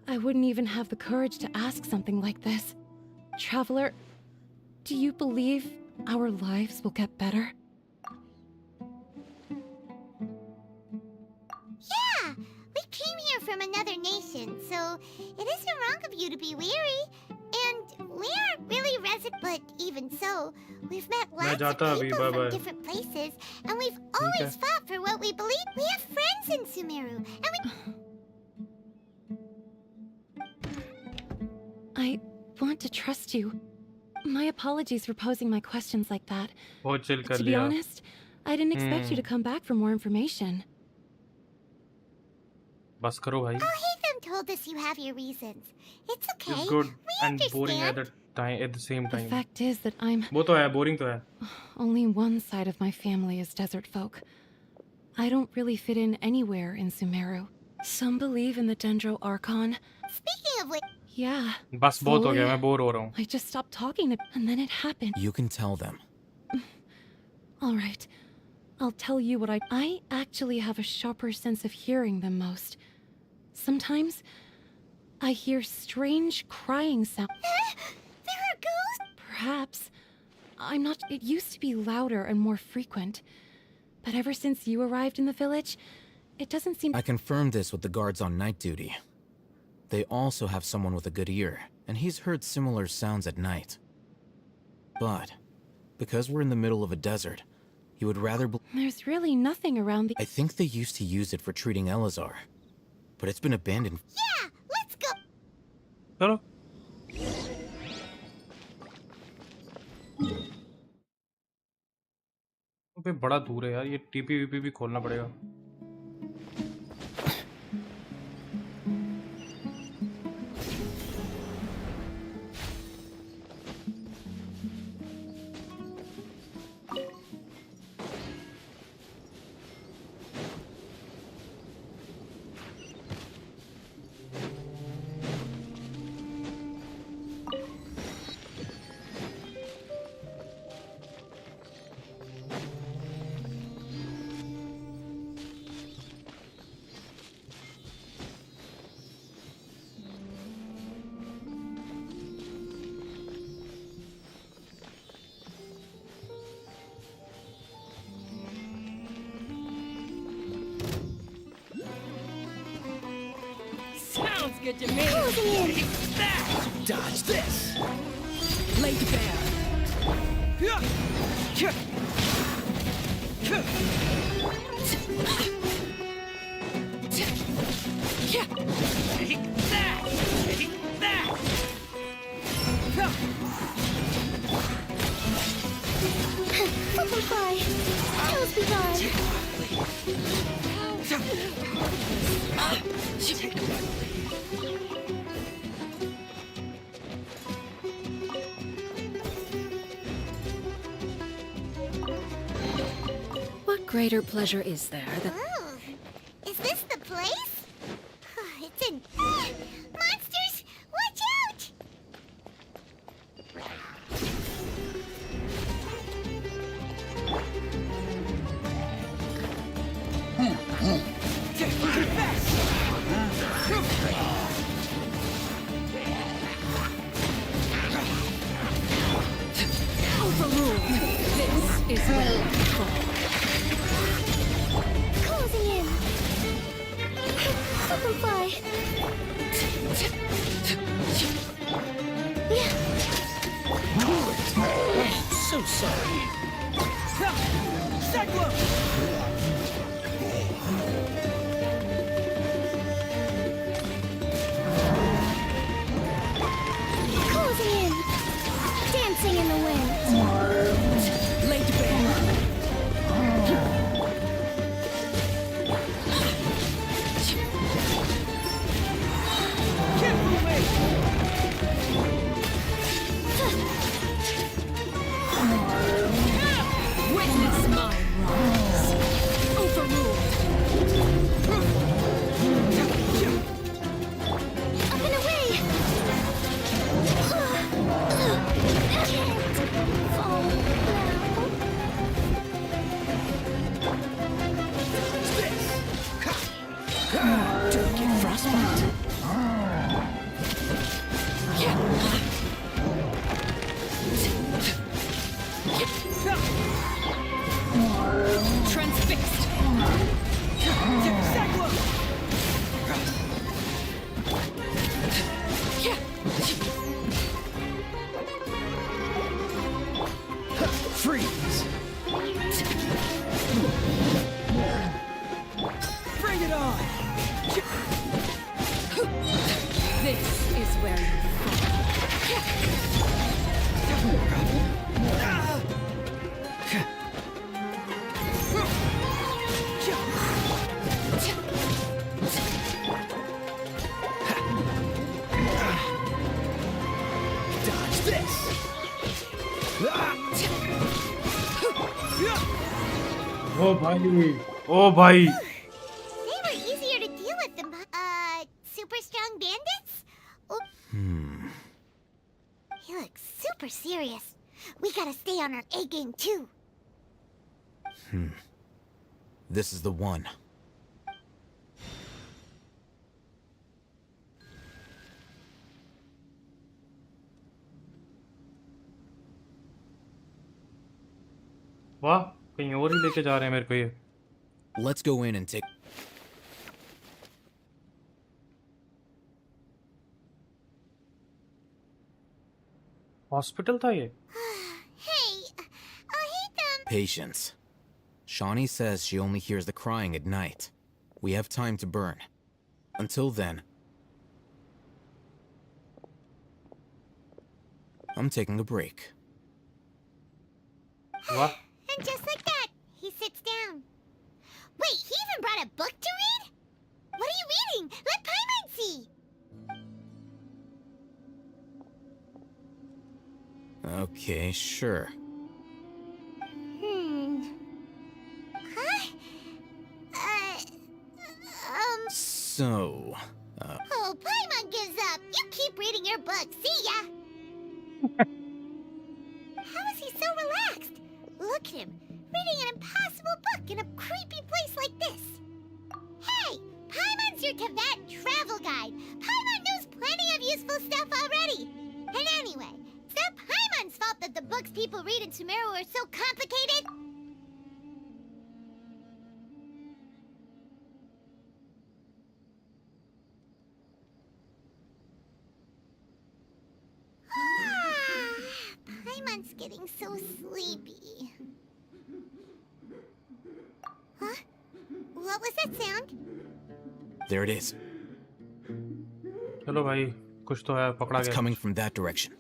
S9: I wouldn't even have the courage to ask something like this. Traveler, do you believe our lives will get better?
S4: Yeah! We came here from another nation, so it isn't wrong of you to be weary. And we aren't really resident, but even so, we've met lots of people from different places, and we've always fought for what we believe. We have friends in Sumeru, and
S9: I want to trust you. My apologies for posing my questions like that.
S1: बहुत chill कर
S9: To be
S1: लिया.
S9: honest, I didn't expect you to come back for more information.
S1: बस करो भाई.
S4: Alhaitham told us you have your reasons. It's okay.
S1: It's good
S4: We
S1: and boring at
S4: understand.
S1: the same
S9: The
S1: time.
S9: fact is that I'm...
S1: वो तो है, boring तो है.
S9: Only one side of my family is desert folk. I don't really fit in anywhere in Sumeru. Some believe in the Dendro Archon.
S4: Speaking of which...
S9: Yeah.
S1: बस बहुत हो गया,
S9: slowly,
S1: मैं बोर हो रहा हूँ.
S9: I just stopped talking to... And then it happened.
S12: You can tell them.
S9: All right. I'll tell you what I actually have a sharper sense of hearing than most. Sometimes, I hear strange crying sounds.
S4: There are ghosts?
S9: Perhaps. I'm not... It used to be louder and more frequent. But ever since you arrived in the village, it doesn't seem...
S12: I confirmed this with the guards on night duty. They also have someone with a good ear, and he's heard similar sounds at night. But, because we're in the middle of a desert, he would rather...
S9: There's really nothing around the...
S12: I think they used to use it for treating Elazar, but it's been abandoned.
S4: Yeah, let's go.
S1: चलो. अबे बड़ा दूर है यार, ये TP VP भी खोलना पड़ेगा.
S9: good to me.
S6: Dodge this!
S9: Lay to bear.
S4: Butterfly! Tails be gone!
S9: What greater pleasure is there than...
S4: Oh, is this the place? It's in... Monsters! Watch out!
S9: Overruled. This is where we fall.
S4: Closing in! Butterfly!
S6: So sorry.
S4: Closing in! Dancing in the wind!
S9: Lay to bear. Witness my rise. Overruled.
S4: Up and away! Can't fall now.
S9: Don't get frostbite. Transfixed.
S6: Freeze! Bring it on!
S9: This is where you
S6: Dodge this!
S1: ओ भाई, ओ भाई.
S4: They were easier to deal with than, super strong bandits? Oh. He looks super serious. We gotta stay on our A game too.
S12: This is the one.
S1: वाह, कहीं और ही लेके जा रहे हैं मेरे को ये.
S12: Let's go in and take...
S1: hospital था ये.
S4: Hey, I hate them.
S12: Patience. Shawnee says she only hears the crying at night. We have time to burn. Until then... I'm taking a break.
S1: वाह.
S4: And just like that, he sits down. Wait, he even brought a book to read? What are you reading? Let Paimon see.
S12: Okay, sure.
S4: Huh?
S12: So...
S4: Oh, Paimon gives up. You keep reading your book. See ya. How is he so relaxed? Look at him, reading an impossible book in a creepy place like this. Hey, Paimon's your Tibet travel guide. Paimon knows plenty of useful stuff already. And anyway, it's not Paimon's fault that the books people read in Sumeru are so complicated. getting so sleepy. Huh? What was that sound?
S12: There it is.
S1: चलो भाई कुछ तो है पकड़ा
S12: It's
S1: गया
S12: coming from that direction.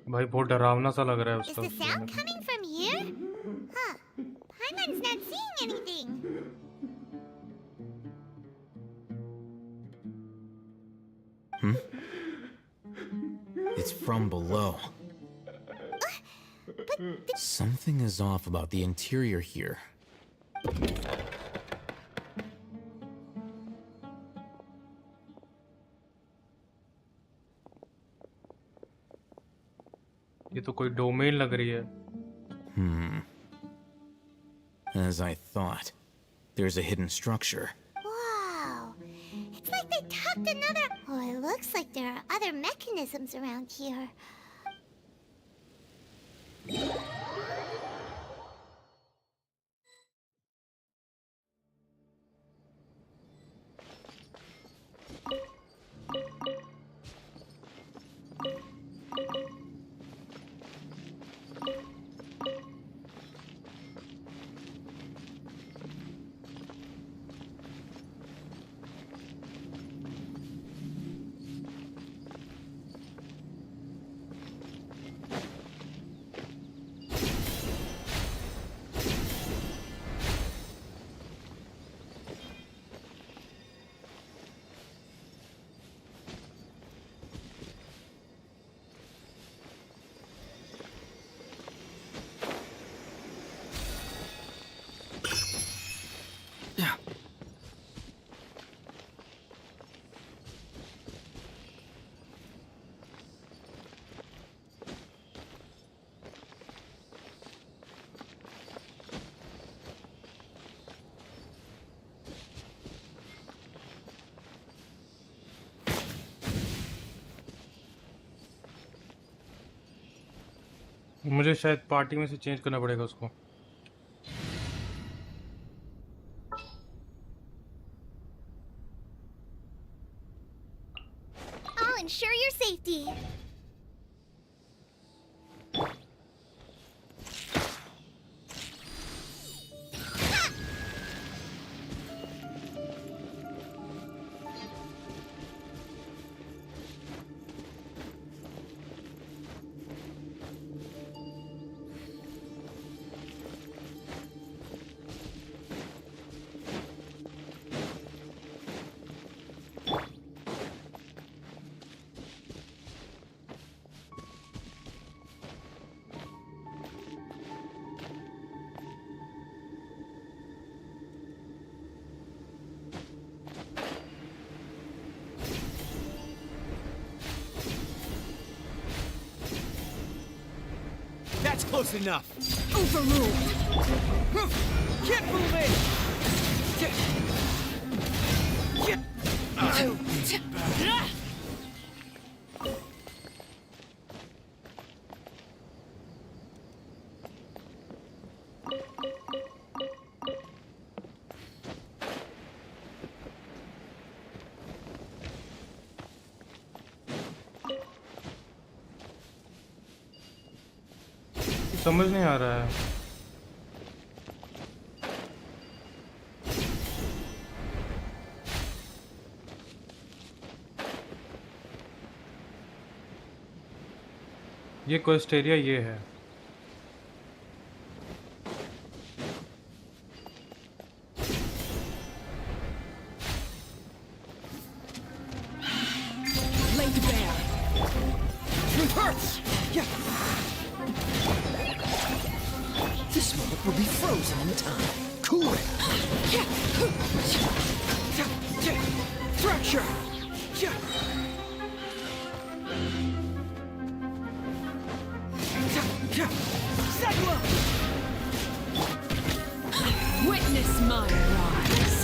S1: भाई बहुत डरावना सा लग रहा है
S4: Is
S1: उसका
S4: the sound coming from here? Huh. Paimon's not seeing anything.
S12: It's from below. Something is off about the interior here.
S1: ये तो कोई डोमेन लग रही है
S12: As I thought. There's a hidden structure.
S4: Wow. It's like they tucked another... Oh, it looks like there are other mechanisms around here.
S1: मुझे शायद party में से चेंज करना पड़ेगा उसको
S4: I'll ensure your safety.
S8: That's close enough.
S9: Overruled.
S8: Keep moving.
S1: समझ नहीं आ रहा है ये क्वेस्टेरिया ये है
S8: Laid bare. It hurts. Yeah. This moment will be frozen in time. Cool it. Fracture. Cyclone.
S9: Witness my rise.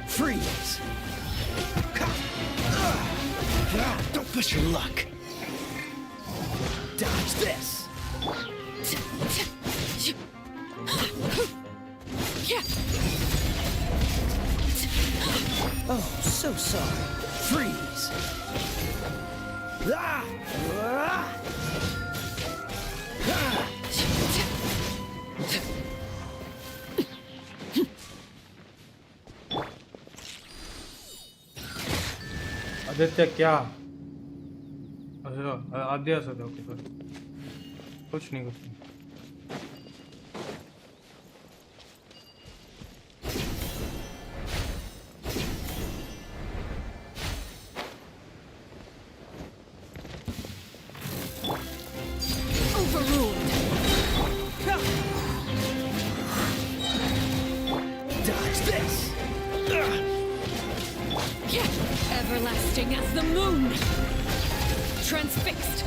S8: Freeze.
S6: Push your luck. Dodge this.
S8: Oh, so sorry.
S6: Freeze. Ah! Ah! Ah!
S1: Aditya क्या? अच्छा आद्या sir, okay sir, कुछ नहीं कुछ नहीं।
S6: Dodge this.
S9: Everlasting as the moon. Transfixed.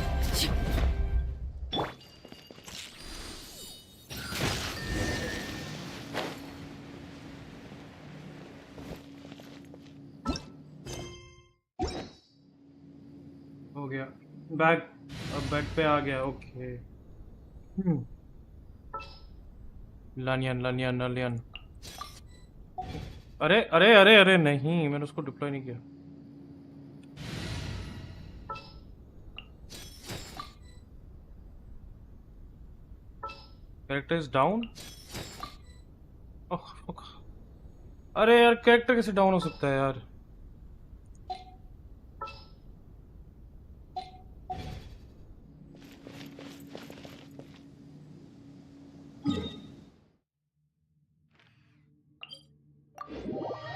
S1: हो गया back, अब back पे आ गया। ओके लानियन लानियन लानियन। अरे अरे अरे अरे नहीं, मैंने उसको डिप्लॉय नहीं किया। Character is down. अरे यार कैरेक्टर कैसे डाउन हो सकता है यार?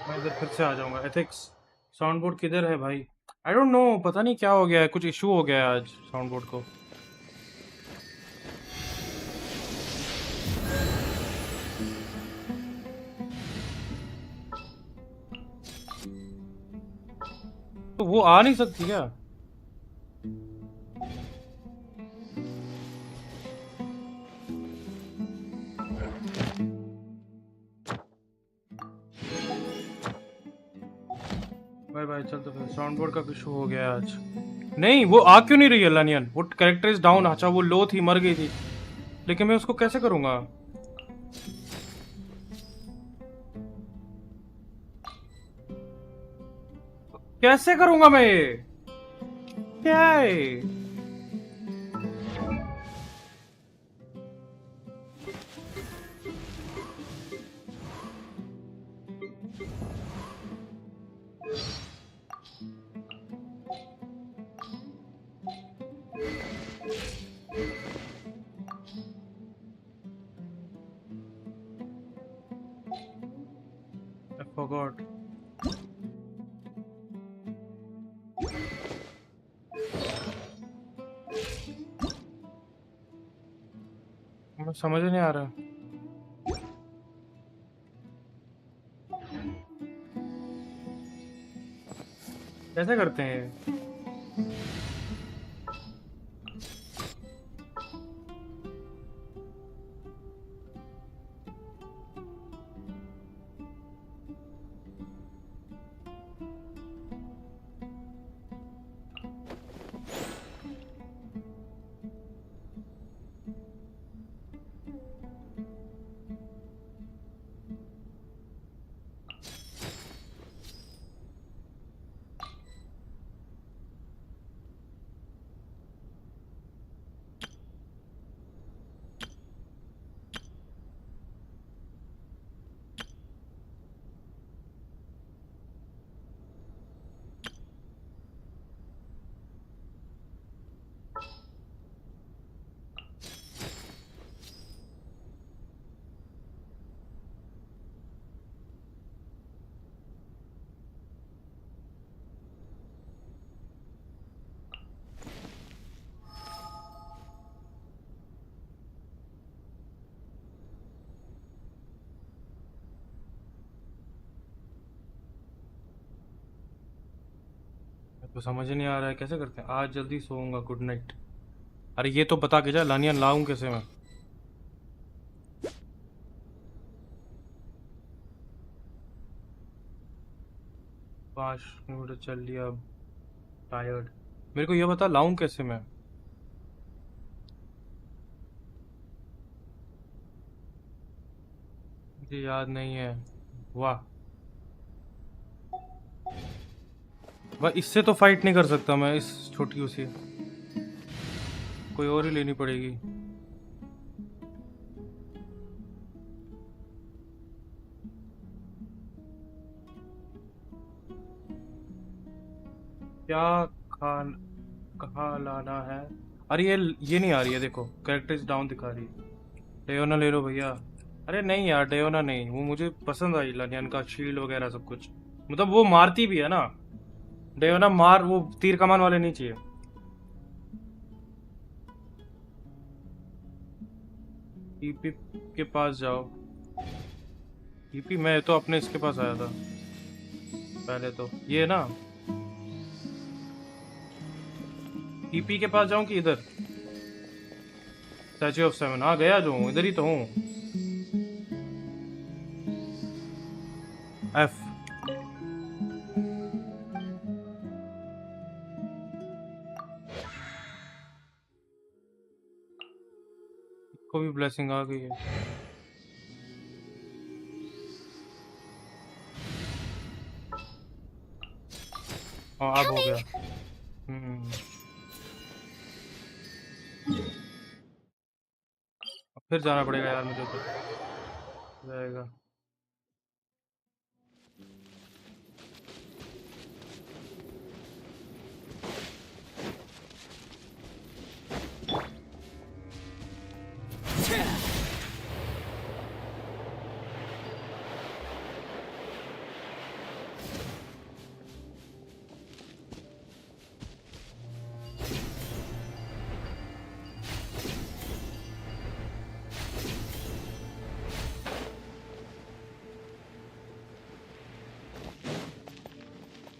S1: मैं इधर फिर से आ जाऊंगा। एथिक्स साउंड बोर्ड किधर है भाई? आई डोंट नो, पता नहीं क्या हो गया है, कुछ इशू हो गया है आज साउंड बोर्ड को। तो वो आ नहीं सकती क्या? बाय बाय, चल तो फिर साउंड बोर्ड का इशू हो गया है आज। नहीं वो आ क्यों नहीं रही है लानियन? वो कैरेक्टर इज डाउन। अच्छा वो लो थी, मर गई थी, लेकिन मैं उसको कैसे करूंगा? कैसे करूंगा मैं ये? क्या है? I forgot. मैं समझ नहीं आ रहा। कैसे करते हैं? तो समझ ही नहीं आ रहा है कैसे करते हैं। आज जल्दी सोऊंगा, गुड नाइट। अरे ये तो बता के जा, लानियन लाऊं कैसे मैं? 5 किलोमीटर चल लिया, अब टायर्ड। मेरे को ये बता लाऊं कैसे मैं? मुझे याद नहीं है। वाह वाह, इससे तो फाइट नहीं कर सकता मैं, इस छोटी उसी कोई और ही लेनी पड़ेगी। क्या खान कहाँ लाना है? अरे ये नहीं आ रही है, देखो कैरेक्टर्स डाउन दिखा रही है। डेयोना ले लो भैया। अरे नहीं यार, डेयोना नहीं, वो मुझे पसंद आई लनियन का शील्ड वगैरह सब कुछ, मतलब वो मारती भी है ना। डेयोना मार, वो तीर कमान वाले नहीं चाहिए। ईपी के पास जाओ। ईपी मैं तो अपने इसके पास आया था पहले, तो ये ना ईपी के पास जाऊं कि इधर स्टैच्यू ऑफ सेवन? हाँ गया जो हूँ, इधर ही तो हूँ। एफ को भी ब्लेसिंग आ गई है। हाँ अब हो गया। अब फिर जाना पड़ेगा यार मुझे, तो जाएगा।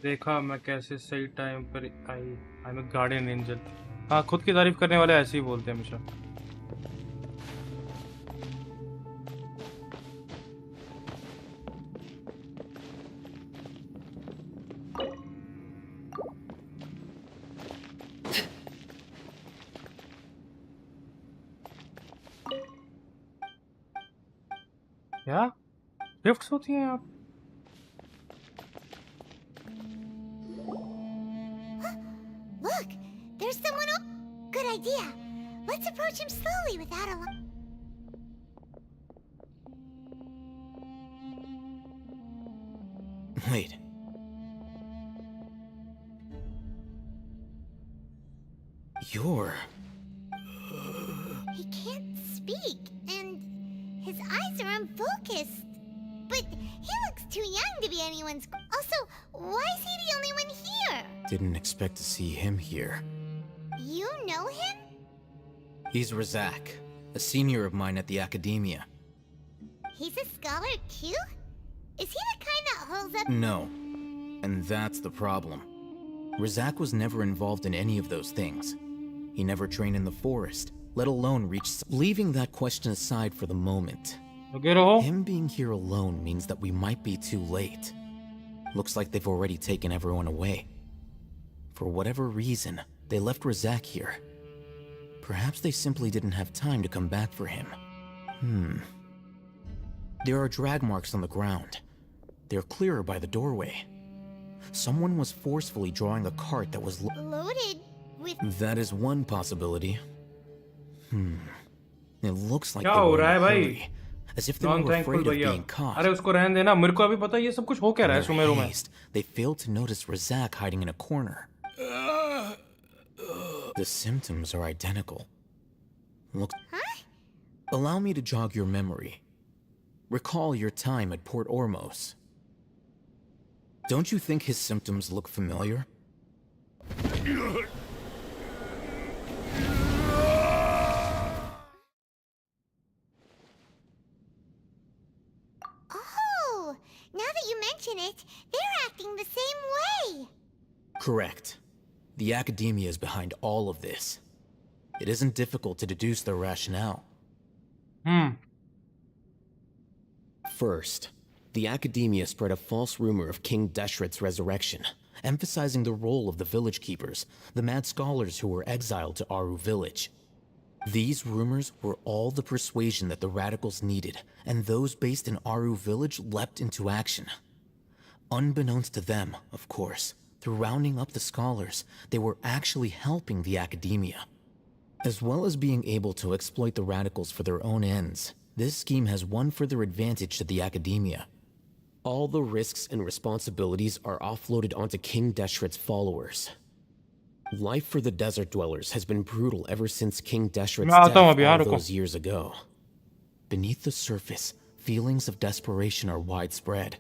S1: देखा मैं कैसे सही टाइम पर I am a guardian angel. हाँ, खुद की तारीफ करने वाले ऐसे ही बोलते हैं हमेशा। क्या गिफ्ट्स होती हैं यहाँ?
S4: Look, there's someone. Good idea. Let's approach him slowly without alarm.
S12: Wait. You're...
S4: He can't speak, and his eyes are unfocused. But he looks too young to be anyone's. Also, why is he the only one here?
S12: Didn't expect to see him here.
S4: You know him?
S12: He's Razak, a senior of mine at the academia.
S4: He's a scholar too? Is he the kind that holds up?
S12: No. And that's the problem. Razak was never involved in any of those things. He never trained in the forest, let alone reach... Leaving that question aside for the moment, him being here alone means that we might be too late. Looks like they've already taken everyone away. For whatever reason, they left Razak here. Perhaps they simply didn't have time to come back for him. There are drag marks on the ground. They're clearer by the doorway. Someone was forcefully drawing a cart that was
S4: loaded with...
S12: That is one possibility. It looks like
S1: क्या
S12: they
S1: हो
S12: were
S1: रहा
S12: in
S1: है
S12: a
S1: भाई?
S12: hurry, as if they were afraid of being caught.
S1: अरे उसको रहने देना, मेरे को अभी पता है ये सब कुछ हो क्या रहा है
S12: In
S1: सुमेरु
S12: their
S1: में।
S12: haste, they failed to notice Razak hiding in a corner. The symptoms are identical. Look.
S4: Huh?
S12: Allow me to jog your memory. Recall your time at Port Ormos. Don't you think his symptoms look familiar?
S4: Oh, now that you mention it, they're acting the same way.
S12: Correct. The academia is behind all of this. It isn't difficult to deduce their rationale. First, the academia spread a false rumor of King Deshret's resurrection, emphasizing the role of the village keepers, the mad scholars who were exiled to Aru village. These rumors were all the persuasion that the radicals needed, and those based in Aru village leapt into action. Unbeknownst to them, of course, through rounding up the scholars, they were actually helping the academia. As well as being able to exploit the radicals for their own ends, this scheme has one further advantage to the academia.
S10: All the risks and responsibilities are offloaded onto King Deshret's followers. Life for the desert dwellers has been brutal ever since King Deshret's death all those years ago. Beneath the surface, feelings of desperation are widespread.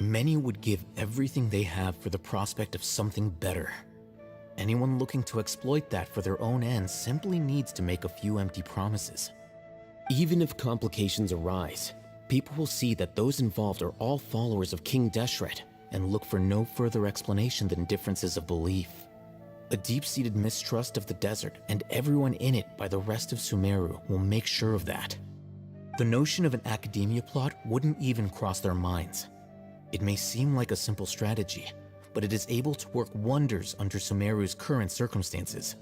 S10: Many would give everything they have for the prospect of something better. Anyone looking to exploit that for their own ends simply needs to make a few empty promises. Even if complications arise, people will see that those involved are all followers of King Deshret and look for no further explanation than differences of belief. A deep-seated mistrust of the desert and everyone in it by the rest of Sumeru will make sure of that. The notion of an academia plot wouldn't even cross their minds. It may seem like a simple strategy, but it is able to work wonders under Sumeru's current circumstances.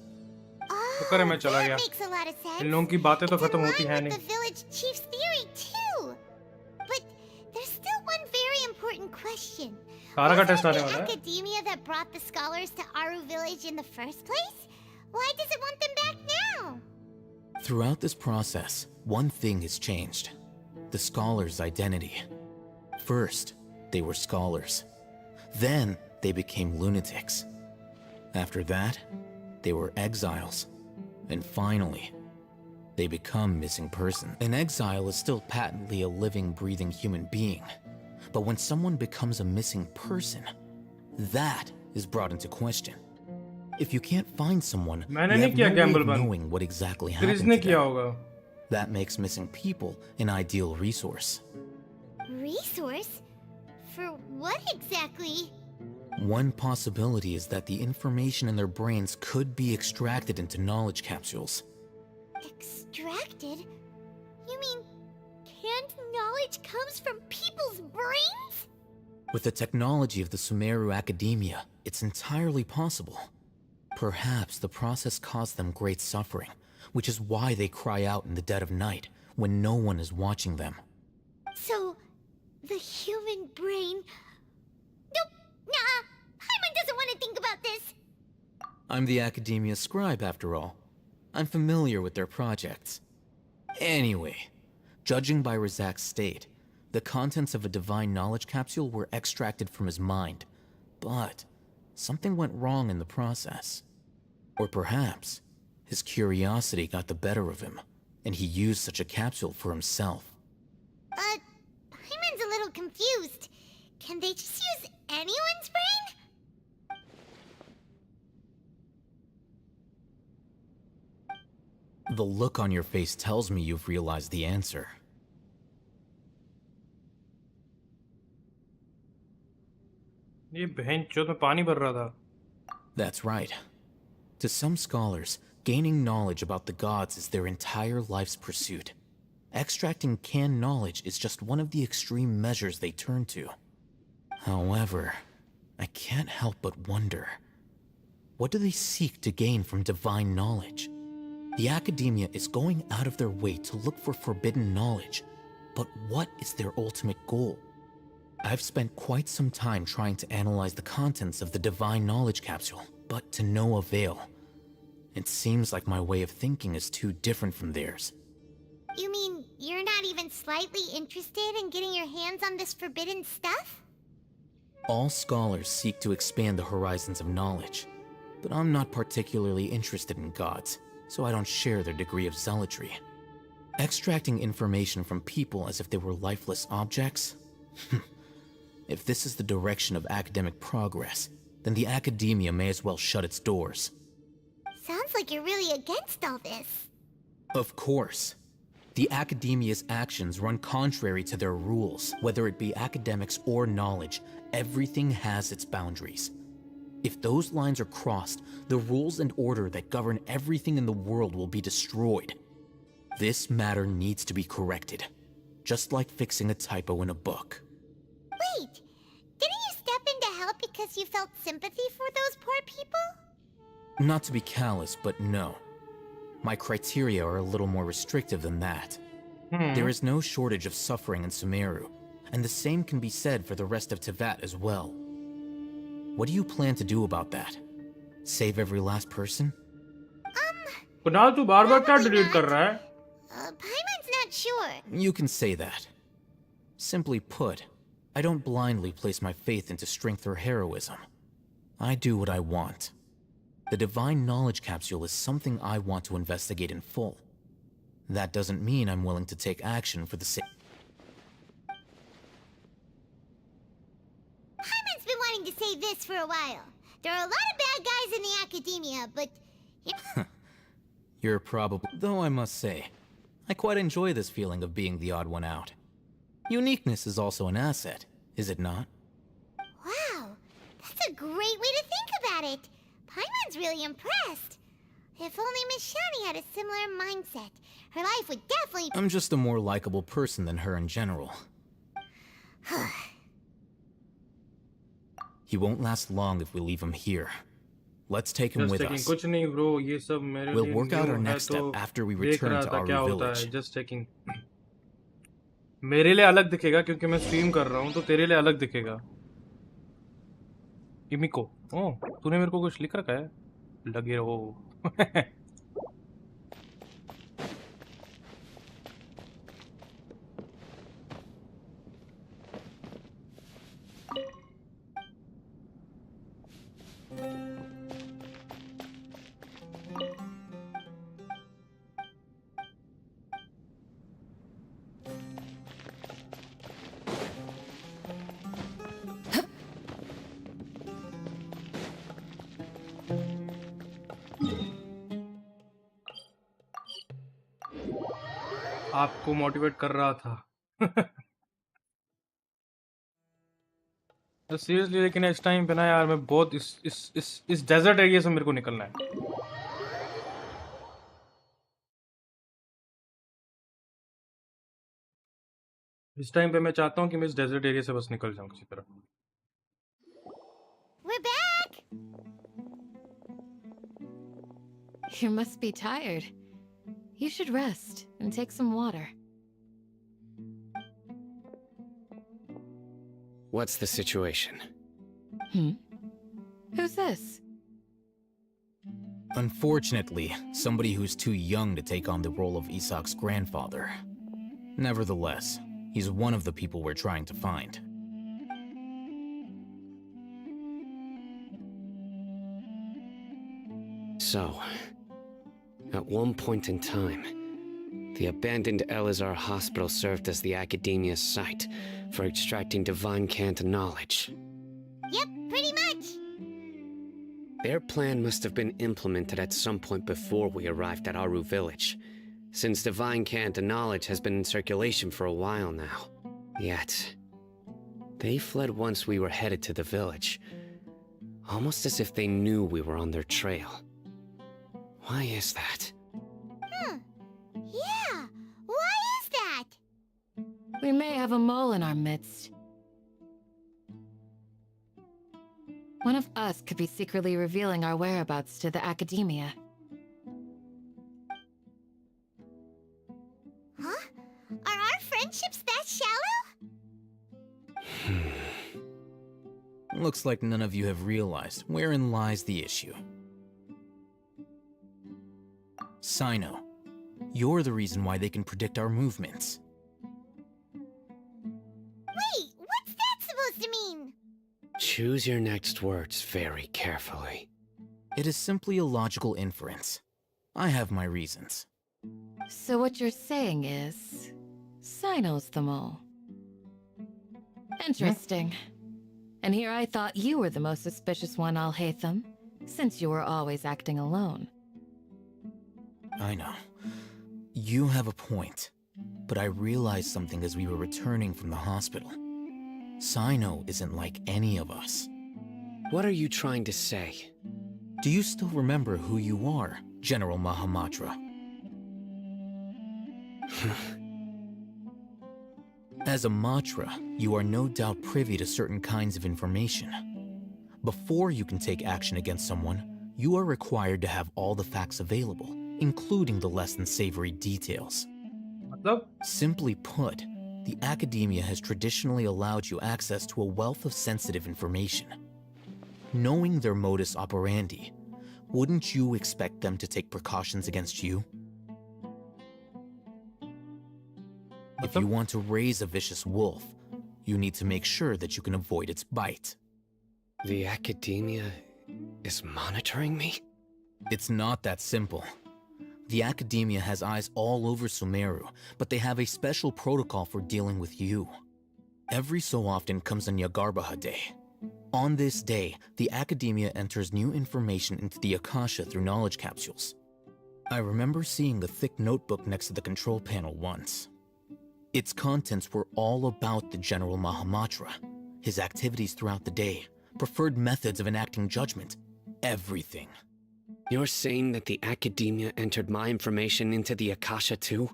S4: That makes a lot of sense.
S1: इन लोगों की बातें तो
S4: It's in
S1: खत्म होती
S4: line
S1: हैं
S4: with
S1: नहीं.
S4: the village chief's theory too. But there's still one very important question.
S1: सारा का
S4: Wasn't
S1: टेस्ट
S4: it
S1: आने
S4: the
S1: वाला है.
S4: academia that brought the scholars to Aru village in the first place? Why does it want them back now?
S12: Throughout this process, one thing has changed: the scholars' identity. First, they were scholars. Then, they became lunatics. After that, they were exiles. And finally, they become missing persons. An exile is still patently a living, breathing human being. But when someone becomes a missing person, that is brought into question. If you can't find someone, you have no way of knowing what exactly happened to them. That makes missing people an ideal resource.
S4: Resource? For what exactly?
S12: One possibility is that the information in their brains could be extracted into knowledge capsules.
S4: Extracted? You mean canned knowledge comes from people's brains?
S12: With the technology of the Sumeru Academia, it's entirely possible. Perhaps the process caused them great suffering, which is why they cry out in the dead of night when no one is watching them.
S4: So, the human brain... Nope, nah, Hyman doesn't want to think about this.
S12: I'm the Academia scribe, after all. I'm familiar with their projects. Anyway, judging by Razak's state, the contents of a divine knowledge capsule were extracted from his mind. But something went wrong in the process. Or perhaps his curiosity got the better of him, and he used such a capsule for himself.
S4: Hyman's a little confused. Can they just use anyone's brain?
S12: The look on your face tells me you've realized the answer.
S1: ये बहन चोद में पानी भर रहा था.
S12: That's right. To some scholars, gaining knowledge about the gods is their entire life's pursuit. Extracting canned knowledge is just one of the extreme measures they turn to. However, I can't help but wonder, what do they seek to gain from divine knowledge? The Academia is going out of their way to look for forbidden knowledge, but what is their ultimate goal? I've spent quite some time trying to analyze the contents of the divine knowledge capsule, but to no avail. It seems like my way of thinking is too different from theirs.
S4: You mean you're not even slightly interested in getting your hands on this forbidden stuff?
S12: All scholars seek to expand the horizons of knowledge, but I'm not particularly interested in gods, so I don't share their degree of zealotry. Extracting information from people as if they were lifeless objects? If this is the direction of academic progress, then the Academia may as well shut its doors.
S4: Sounds like you're really against all this.
S12: Of course. The Academia's actions run contrary to their rules. Whether it be academics or knowledge, everything has its boundaries. If those lines are crossed, the rules and order that govern everything in the world will be destroyed. This matter needs to be corrected, just like fixing a typo in a book.
S4: Wait, didn't you step in to help because because you felt sympathy for those poor people?
S12: Not to be callous, but no. My criteria are a little more restrictive than that. There is no shortage of suffering in Sumeru, and the same can be said for the rest of Teyvat as well. What do you plan to do about that? Save every last person?
S1: Kunal तू बार-बार क्या delete कर रहा है?
S4: Paimon's not sure.
S12: You can say that. Simply put, I don't blindly place my faith into strength or heroism. I do what I want. The Divine Knowledge Capsule is something I want to investigate in full. That doesn't mean I'm willing to take action for the sake.
S4: Paimon's been wanting to say this for a while. There are a lot of bad guys in the academia, but...
S12: You're probably... Though I must say, I quite enjoy this feeling of being the odd one out. Uniqueness is also an asset, is it not?
S4: Wow, that's a great way to think about it. Paimon's really impressed. If only Miss Shani had a similar mindset, her life would definitely...
S12: I'm just a more likable person than her in general. He won't last long if we leave him here. Let's take him with us.
S1: कुछ नहीं bro, ये सब मेरे
S12: We'll
S1: लिए
S12: work out
S1: new
S12: our
S1: है
S12: next step
S1: तो
S12: after we
S1: देख
S12: return
S1: रहा
S12: to
S1: था
S12: our
S1: क्या होता
S12: village.
S1: है. Just checking. मेरे लिए अलग दिखेगा क्योंकि मैं स्ट्रीम कर रहा हूँ तो तेरे लिए अलग दिखेगा. इमिको, ओह, तूने मेरे को कुछ लिख रखा है? लगे रहो. आपको मोटिवेट कर रहा था. सीरियसली लेकिन इस टाइम पे ना यार मैं बहुत इस डेजर्ट एरिया से मेरे को निकलना है. इस टाइम पे मैं चाहता हूँ कि मैं इस डेजर्ट एरिया से बस निकल जाऊँ किसी तरह.
S4: We're back!
S9: You must be tired. You should rest and take some water.
S5: What's the situation?
S9: Who's this?
S12: Unfortunately, somebody who's too young to take on the role of Isak's grandfather. Nevertheless, he's one of the people we're trying to find.
S5: So, at one point in time, the abandoned Elazar Hospital served as the academia's site for extracting divine cant knowledge.
S4: Yep, pretty much.
S5: Their plan must have been implemented at some point before we arrived at Aru village, since divine cant knowledge has been in circulation for a while now. Yet, they fled once we were headed to the village, almost as if they knew we were on their trail. Why is that?
S4: Yeah, why is that?
S9: We may have a mole in our midst. One of us could be secretly revealing our whereabouts to the academia.
S4: Huh? Are our friendships that shallow?
S12: Looks like none of you have realized wherein lies the issue. Sino, you're the reason why they can predict our movements.
S4: Wait, what's that supposed to mean?
S5: Choose your next words very carefully.
S12: It is simply a logical inference. I have my reasons.
S9: So what you're saying is... Sino's the mole. Interesting. And here I thought you were the most suspicious one, Al-Haytham, since you were always acting alone.
S12: I know. You have a point. But I realized something as we were returning from the hospital. Sino isn't like any of us.
S5: What are you trying to say?
S12: Do you still remember who you are, General Mahamatra? As a Matra, you are no doubt privy to certain kinds of information. Before you can take action against someone, you are required to have all the facts available, including the less than savory details. Simply put, the academia has traditionally allowed you access to a wealth of sensitive information. Knowing their modus operandi, wouldn't you expect them to take precautions against you? If you want to raise a vicious wolf, you need to make sure that you can avoid its bite.
S5: The academia is monitoring me?
S12: It's not that simple. The academia has eyes all over Sumeru, but they have a special protocol for dealing with you. Every so often comes a Nyagarbaha Day. On this day, the academia enters new information into the Akasha through knowledge capsules. I remember seeing a thick notebook next to the control panel once. Its contents were all about the General Mahamatra, his activities throughout the day, preferred methods of enacting judgment, everything.
S5: You're saying that the academia entered my information into the Akasha too?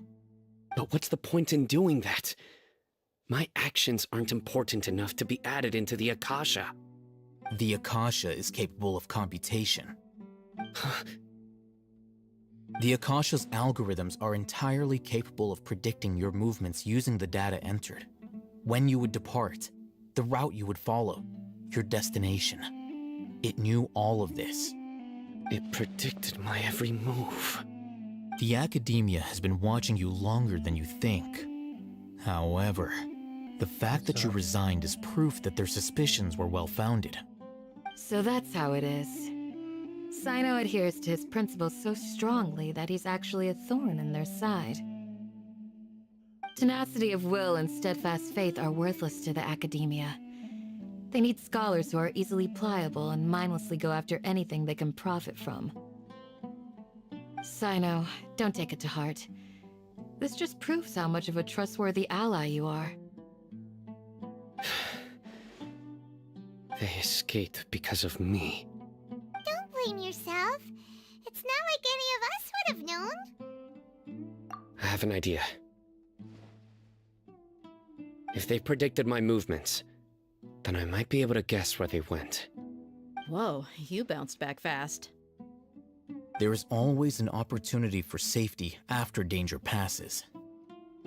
S5: But what's the point in doing that? My actions aren't important enough to be added into the Akasha.
S12: The Akasha is capable of computation. The Akasha's algorithms are entirely capable of predicting your movements using the data entered. When you would depart, the route you would follow, your destination. It knew all of this.
S5: It predicted my every move.
S12: The academia has been watching you longer than you think. However, the fact that you resigned is proof that their suspicions were well-founded.
S9: So that's how it is. Sino adheres to his principles so strongly that he's actually a thorn in their side. Tenacity of will and steadfast faith are worthless to the academia. They need scholars who are easily pliable and mindlessly go after anything they can profit from. Sino, don't take it to heart. This just proves how much of a trustworthy ally you are.
S5: They escaped because of me.
S4: Don't blame yourself. It's not like any of us would have known.
S5: I have an idea. If they predicted my movements, then I might be able to guess where they went.
S3: Whoa, you bounced back fast.
S12: There is always an opportunity for safety after danger passes.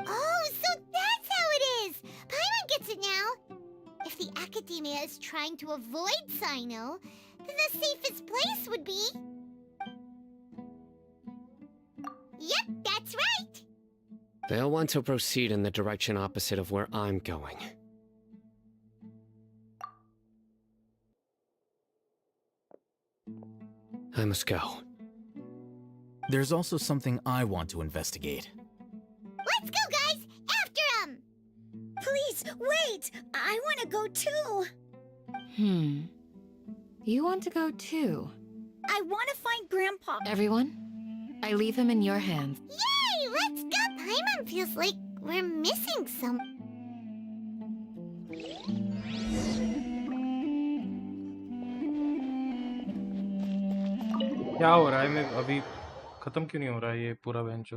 S4: Oh, so that's how it is! Paimon gets it now! If the academia is trying to avoid Sino, then the safest place would be... Yep, that's right!
S5: They'll want to proceed in the direction opposite of where I'm going. I must go.
S12: There's also something I want to investigate.
S4: Let's go, guys! After him!
S13: Please, wait! I want to go too!
S9: You want to go too?
S13: I want to find Grandpa.
S9: Everyone, I leave him in your hands.
S4: Yay! Let's go! Paimon feels like we're missing some...
S1: क्या हो रहा है? मैं अभी खत्म क्यों नहीं हो रहा है ये पूरा बेंच?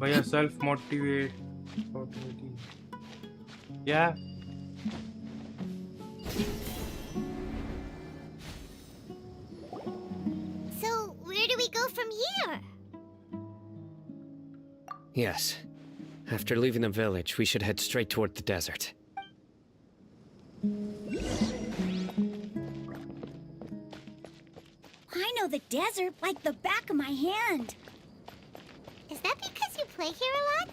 S1: भैया self motivate yeah.
S4: So, where do we go from here?
S5: Yes. After leaving the village, we should head straight toward the desert.
S13: I know the desert like the back of my hand.
S4: Is that because you play here a lot?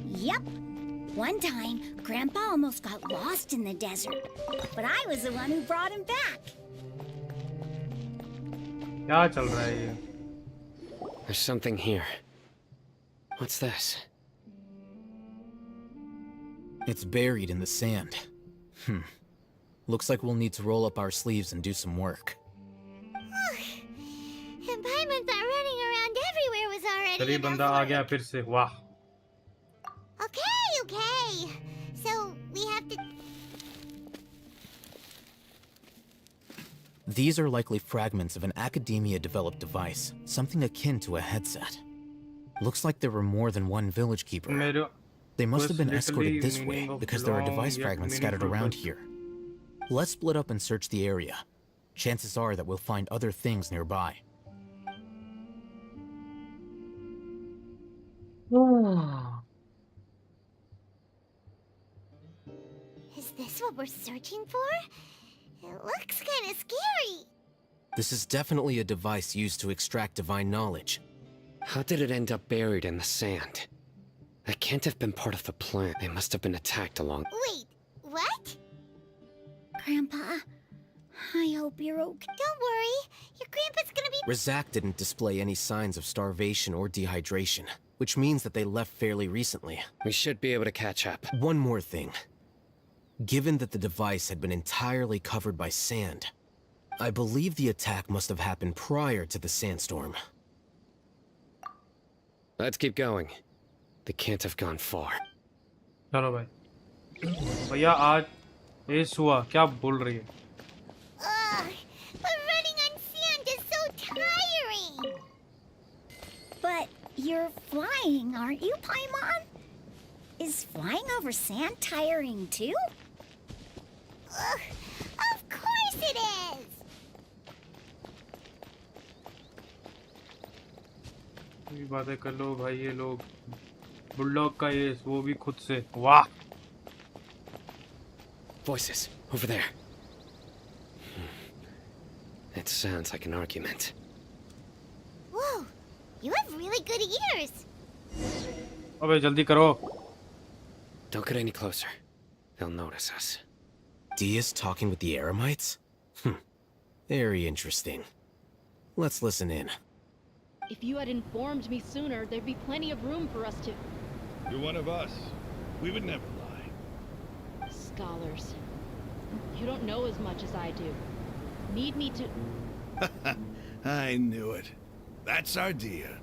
S13: Yep. One time, Grandpa almost got lost in the desert, but I was the one who brought him back.
S1: क्या चल रहा है ये?
S10: There's something here. What's this?
S12: It's buried in the sand. Looks like we'll need to roll up our sleeves and do some work.
S4: And Paimon thought running around everywhere was already
S1: चलिए
S4: enough
S1: बंदा आ गया
S4: work.
S1: फिर से. वाह.
S4: Okay. So, we have to...
S12: These are likely fragments of an academia-developed device, something akin to a headset. Looks like there were more than one village keeper.
S1: मेरे
S12: They must have been
S1: literally
S12: escorted this way
S1: meaning of
S12: because there are
S1: long
S12: device
S1: yet
S12: fragments scattered
S1: meaningful
S12: around
S1: words.
S12: here. Let's split up and search the area. Chances are that we'll find other things nearby.
S4: Is this what we're searching for? It looks kind of scary.
S12: This is definitely a device used to extract divine knowledge.
S10: How did it end up buried in the sand? That can't have been part of the plan. They must have been attacked along.
S4: Wait, what?
S13: Grandpa, I hope you're okay.
S4: Don't worry. Your grandpa's gonna be...
S12: Razak didn't display any signs of starvation or dehydration, which means that they left fairly recently.
S10: We should be able to catch up.
S12: One more thing. Given that the device had been entirely covered by sand, I believe the attack must have happened prior to the sandstorm.
S10: Let's keep going. They can't have gone far.
S1: चलो भाई. भैया आज S हुआ. क्या बोल रही है?
S4: Ugh, but running on sand is so tiring.
S13: But you're flying, aren't you, Paimon? Is flying over sand tiring too?
S4: Ugh, of course it is.
S1: ये बातें कर लो भाई ये लोग. बुलडॉग का ये वो भी खुद से. वाह.
S10: Voices, over there. It sounds like an argument.
S4: Whoa, you have really good ears.
S1: अबे जल्दी करो.
S10: Don't get any closer. They'll notice us.
S12: Dia's talking with the Eremites? Very interesting. Let's listen in.
S14: If you had informed me sooner, there'd be plenty of room for us to...
S15: You're one of us. We would never lie.
S14: Scholars. You don't know as much as I do. Need me to...
S15: I knew it. That's our Dia.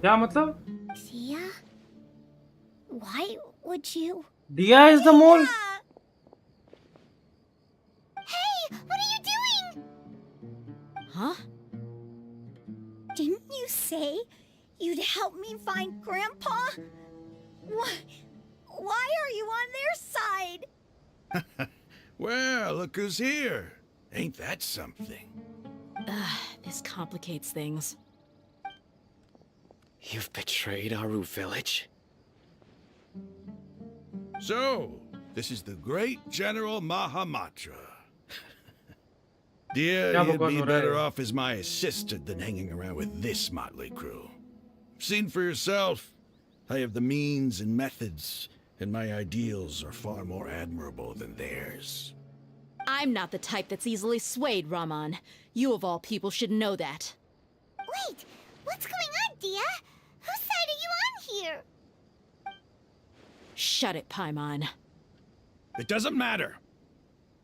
S1: क्या मतलब?
S13: Dia? Why would you?
S1: Dia is the mole.
S4: Hey, what are you doing?
S3: Huh?
S13: Didn't you say you'd help me find Grandpa? Why are you on their side?
S15: Well, look who's here. Ain't that something?
S3: This complicates things.
S10: You've betrayed Aru village?
S15: So, this is the great General Mahamatra. Dear, you'd be better off as my assistant than hanging around with this motley crew. Seen for yourself. I have the means and methods, and my ideals are far more admirable than theirs.
S3: I'm not the type that's easily swayed, Raman. You of all people should know that.
S4: Wait, what's going on, Dia? Whose side are you on here?
S3: Shut it, Paimon.
S15: It doesn't matter.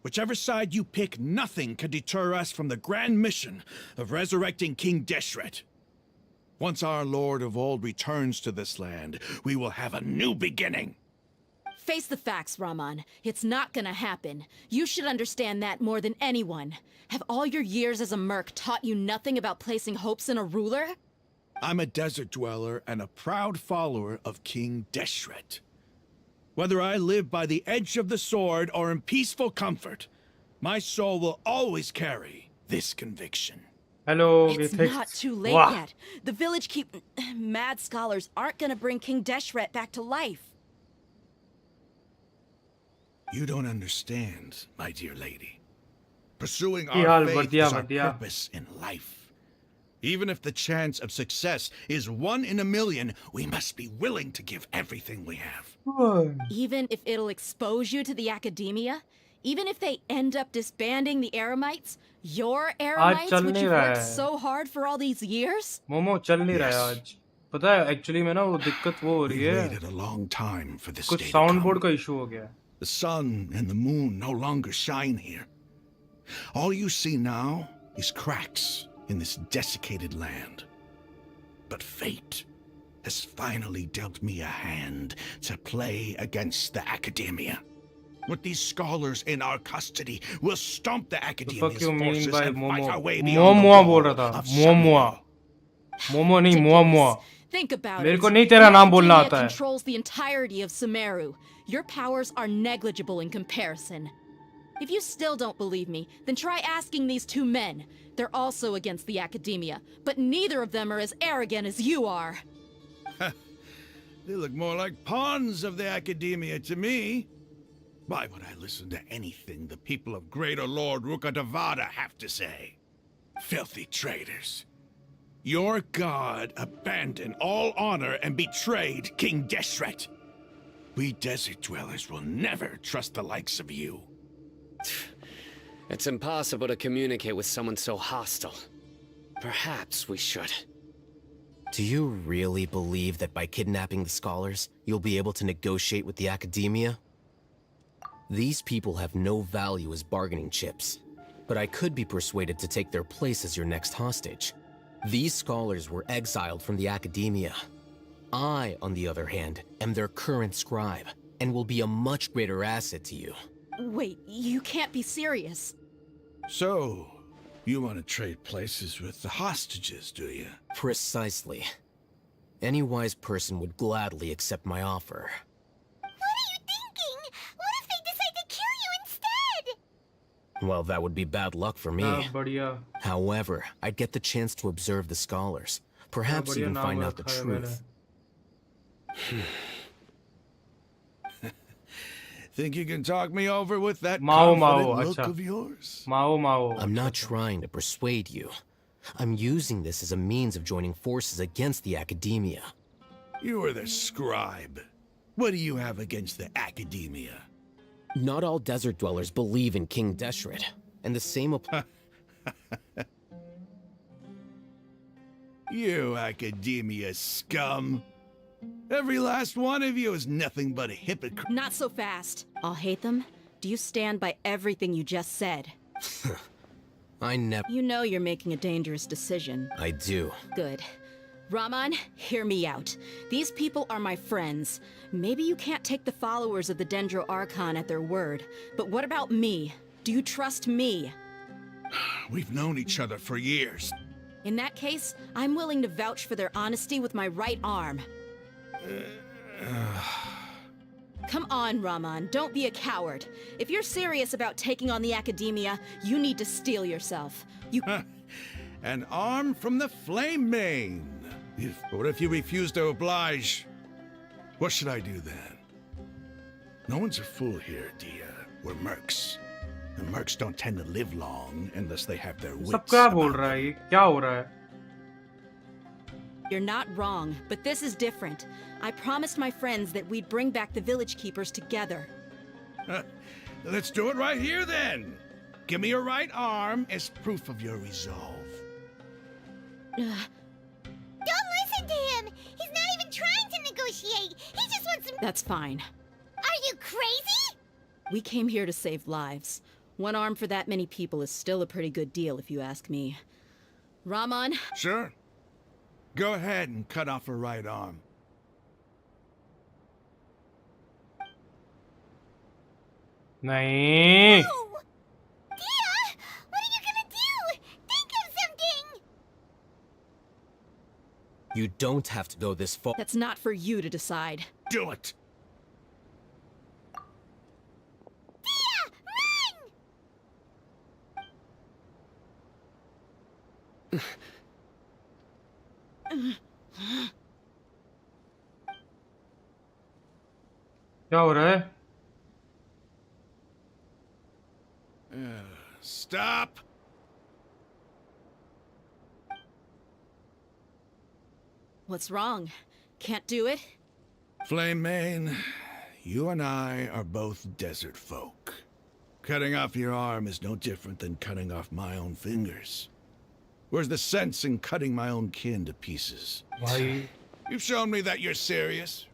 S15: Whichever side you pick, nothing can deter us from the grand mission of resurrecting King Deshret. Once our Lord of Old returns to this land, we will have a new beginning.
S3: Face the facts, Raman. It's not gonna happen. You should understand that more than anyone. Have all your years as a merc taught you nothing about placing hopes in a ruler?
S15: I'm a desert dweller and a proud follower of King Deshret. Whether I live by the edge of the sword or in peaceful comfort, my soul will always carry this conviction.
S1: Hello,
S3: It's not too late yet. The village mad scholars aren't gonna bring King Deshret back to life.
S15: You don't understand, my dear lady. Pursuing our faith is our purpose in life. Even if the chance of success is 1 in a million, we must be willing to give everything we have.
S3: Even if it'll expose you to the academia? Even if they end up disbanding the Eremites? Your Eremites, which you've worked so hard for all these years?
S1: Momo चल नहीं रहा है आज. पता है actually में ना वो दिक्कत वो हो रही
S15: We
S1: है.
S15: waited a long time for this
S1: कुछ
S15: day to
S1: sound
S15: come.
S1: Board का इशू हो गया.
S15: The sun and the moon no longer shine here. All you see now is cracks in this desiccated land. But fate has finally dealt me a hand to play against the academia. With these scholars in our custody, we'll stomp the academia's forces and fight our way beyond the wall of Samuel.
S1: Momo नहीं momo.
S3: Think about
S1: मेरे
S3: it.
S1: को नहीं तेरा नाम बोलना
S3: Academia
S1: आता है.
S3: controls the entirety of Sumeru. Your powers are negligible in comparison. If you still don't believe me, then try asking these two men. They're also against the academia, but neither of them are as arrogant as you are.
S15: They look more like pawns of the academia to me. Why would I listen to anything the people of Greater Lord Rukkhadevata have to say? Filthy traitors. Your god abandoned all honor and betrayed King Deshret. We desert dwellers will never trust the likes of you.
S5: It's impossible to communicate with someone so hostile. Perhaps we should.
S12: Do you really believe that by kidnapping the scholars, you'll be able to negotiate with the academia? These people have no value as bargaining chips, but I could be persuaded to take their place as your next hostage. These scholars were exiled from the academia. I, on the other hand, am their current scribe, and will be a much greater asset to you.
S3: Wait, you can't be serious.
S15: So, you want to trade places with the hostages, do you?
S12: Precisely. Any wise person would gladly accept my offer.
S4: What are you thinking? What if they decide to kill you instead?
S12: Well, that would be bad luck for me.
S1: बढ़िया.
S12: However, I'd get the chance to observe the scholars, perhaps
S1: बढ़िया
S12: even
S1: नाम
S12: find out the
S1: रखा है
S12: truth.
S15: Think you can talk me over with that
S1: Mao,
S15: confident look
S1: अच्छा.
S15: of yours?
S1: Mao.
S12: I'm not trying to persuade you. I'm using this as a means of joining forces against the academia.
S15: You are the scribe. What do you have against the academia?
S12: Not all desert dwellers believe in King Deshret, and the same applies.
S15: You academia scum. Every last one of you is nothing but a hypocrite.
S3: Not so fast. I'll hate them. Do you stand by everything you just said?
S12: I never.
S3: You know you're making a dangerous decision.
S12: I do.
S3: Good. Raman, hear me out. These people are my friends. Maybe you can't take the followers of the Dendro Archon at their word, but what about me? Do you trust me?
S15: We've known each other for years.
S3: In that case, I'm willing to vouch for their honesty with my right arm. Come on, Raman, don't be a coward. If you're serious about taking on the academia, you need to steel yourself.
S15: An arm from the Flame Mane. What if you refuse to oblige? What should I do then? No one's a fool here, Dia. We're mercs. And mercs don't tend to live long unless they have their wits
S1: सब क्या
S15: about
S1: बोल रहा है ये? क्या हो रहा है?
S3: You're not wrong, but this is different. I promised my friends that we'd bring back the village keepers together.
S15: Let's do it right here then. Give me your right arm as proof of your resolve.
S4: Don't listen to him! He's not even trying to negotiate! He just wants some—
S3: That's fine.
S4: Are you crazy?
S3: We came here to save lives. One arm for that many people is still a pretty good deal, if you ask me. Raman?
S15: Sure. Go ahead and cut off her right arm.
S1: नहीं.
S4: No! Dia! What are you gonna do? Think of something!
S12: You don't have to go this far.
S3: That's not for you to decide.
S15: Do it!
S4: Dia! Run!
S1: क्या हो रहा है?
S15: Stop!
S3: What's wrong? Can't do it?
S15: Flame Mane, you and I are both desert folk. Cutting off your arm is no different than cutting off my own fingers. Where's the sense in cutting my own kin to pieces?
S1: Why?
S15: You've shown me that you're serious.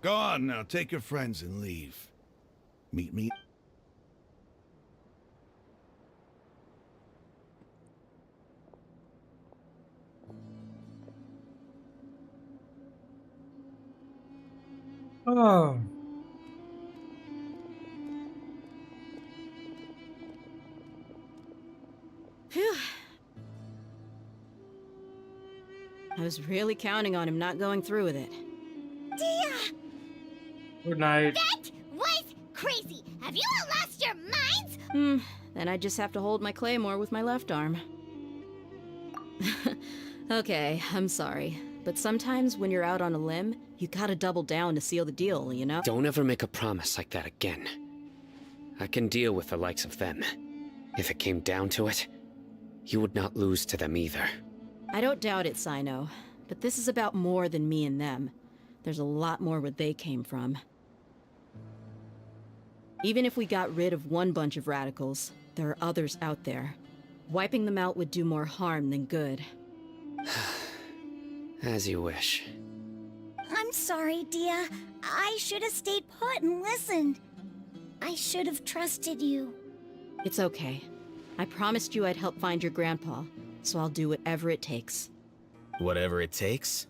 S15: Go on now, take your friends and leave. Meet me.
S1: Oh.
S3: Phew. I was really counting on him not going through with it.
S4: Dia!
S1: Good night.
S4: That was crazy! Have you all lost your minds?
S3: Then I just have to hold my claymore with my left arm. Okay, I'm sorry. But sometimes when you're out on a limb, you gotta double down to seal the deal, you know?
S5: Don't ever make a promise like that again. I can deal with the likes of them. If it came down to it, you would not lose to them either.
S3: I don't doubt it, Sino. But this is about more than me and them. There's a lot more where they came from. Even if we got rid of one bunch of radicals, there are others out there. Wiping them out would do more harm than good.
S5: As you wish.
S13: I'm sorry, Dia. I should have stayed put and listened. I should have trusted you.
S3: It's okay. I promised you I'd help find your grandpa, so I'll do whatever it takes.
S12: Whatever it takes?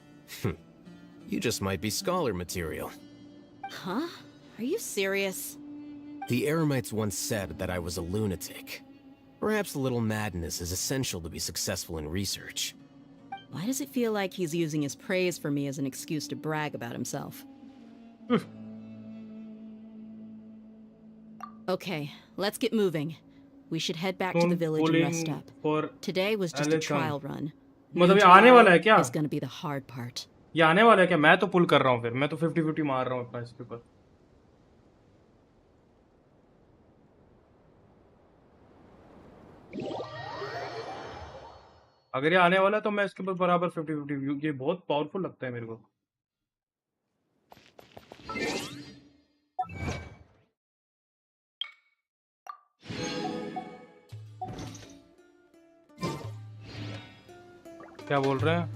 S12: You just might be scholar material.
S3: Huh? Are you serious?
S12: The Eremites once said that I was a lunatic. Perhaps a little madness is essential to be successful in research.
S3: Why does it feel like he's using his praise for me as an excuse to brag about himself? Okay, let's get moving. We should head back to the village and rest up. Today was just a trial run.
S1: मतलब ये आने वाला है क्या?
S3: Is going to be the hard part.
S1: ये आने वाला है क्या? मैं तो पुल कर रहा हूँ फिर. मैं तो 50-50 मार रहा हूँ अपना इसके ऊपर. अगर ये आने वाला है तो मैं इसके ऊपर बराबर 50-50. ये बहुत पावरफुल लगता है मेरे को. क्या बोल रहे हैं?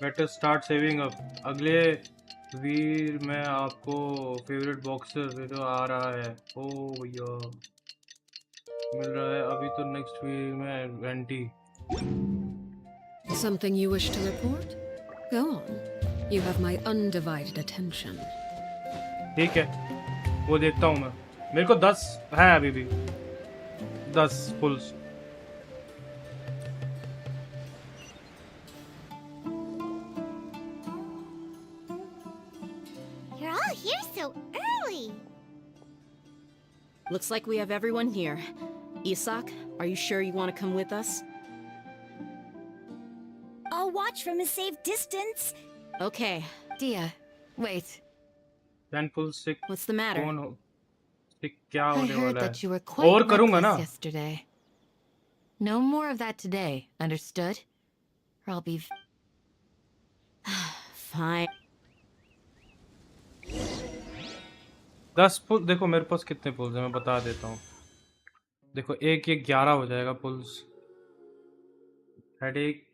S1: Better start saving up. अगले वीर में आपको फेवरेट बॉक्सर जो आ रहा है. ओ भैया मिल रहा है अभी तो नेक्स्ट वीक में anti.
S16: Something you wish to report? Go on. You have my undivided attention.
S1: ठीक है वो देखता हूँ मैं. मेरे को 10 है अभी भी. 10 फुल्स.
S4: You're all here so early.
S3: Looks like we have everyone here. Isak, are you sure you want to come with us?
S13: I'll watch from a safe distance.
S3: Okay.
S9: Dia, wait.
S1: 10 फुल्स से
S3: What's the matter?
S1: कौन हो? क्या
S9: I
S1: होने
S9: heard
S1: वाला
S9: that you
S1: है?
S9: were quite
S1: और करूँगा ना.
S9: reckless yesterday. No more of that today, understood? Or I'll be...
S3: Fine.
S1: 10 पुल. देखो मेरे पास कितने पुल्स हैं मैं बता देता हूँ. देखो एक 11 हो जाएगा पुल्स. हेडेक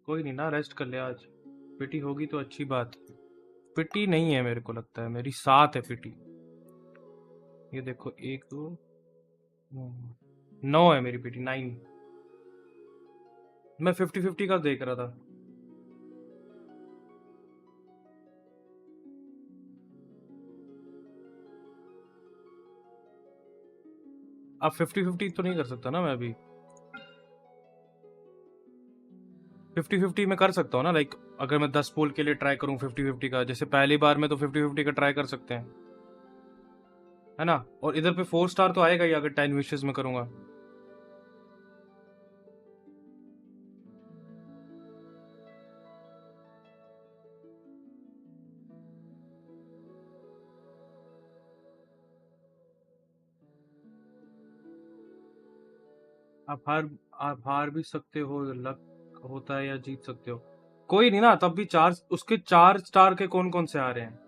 S1: कोई नहीं ना. रेस्ट कर ले आज. पिटी होगी तो अच्छी बात. पिटी नहीं है मेरे को लगता है. मेरी 7 है पिटी. ये देखो 1 2 9 है मेरी पिटी. 9. मैं 50-50 का देख रहा था. अब 50-50 तो नहीं कर सकता ना मैं अभी. 50-50 में कर सकता हूँ ना. लाइक अगर मैं 10 पोल के लिए ट्राई करूँ 50-50 का. जैसे पहली बार में तो 50-50 का ट्राई कर सकते हैं. है ना। और इधर पे 4 स्टार तो आएगा ही अगर 10 विशेस में करूंगा। आप हार भी सकते हो, लक होता है, या जीत सकते हो। कोई नहीं ना, तब भी 4 उसके 4 स्टार के कौन कौन से आ रहे हैं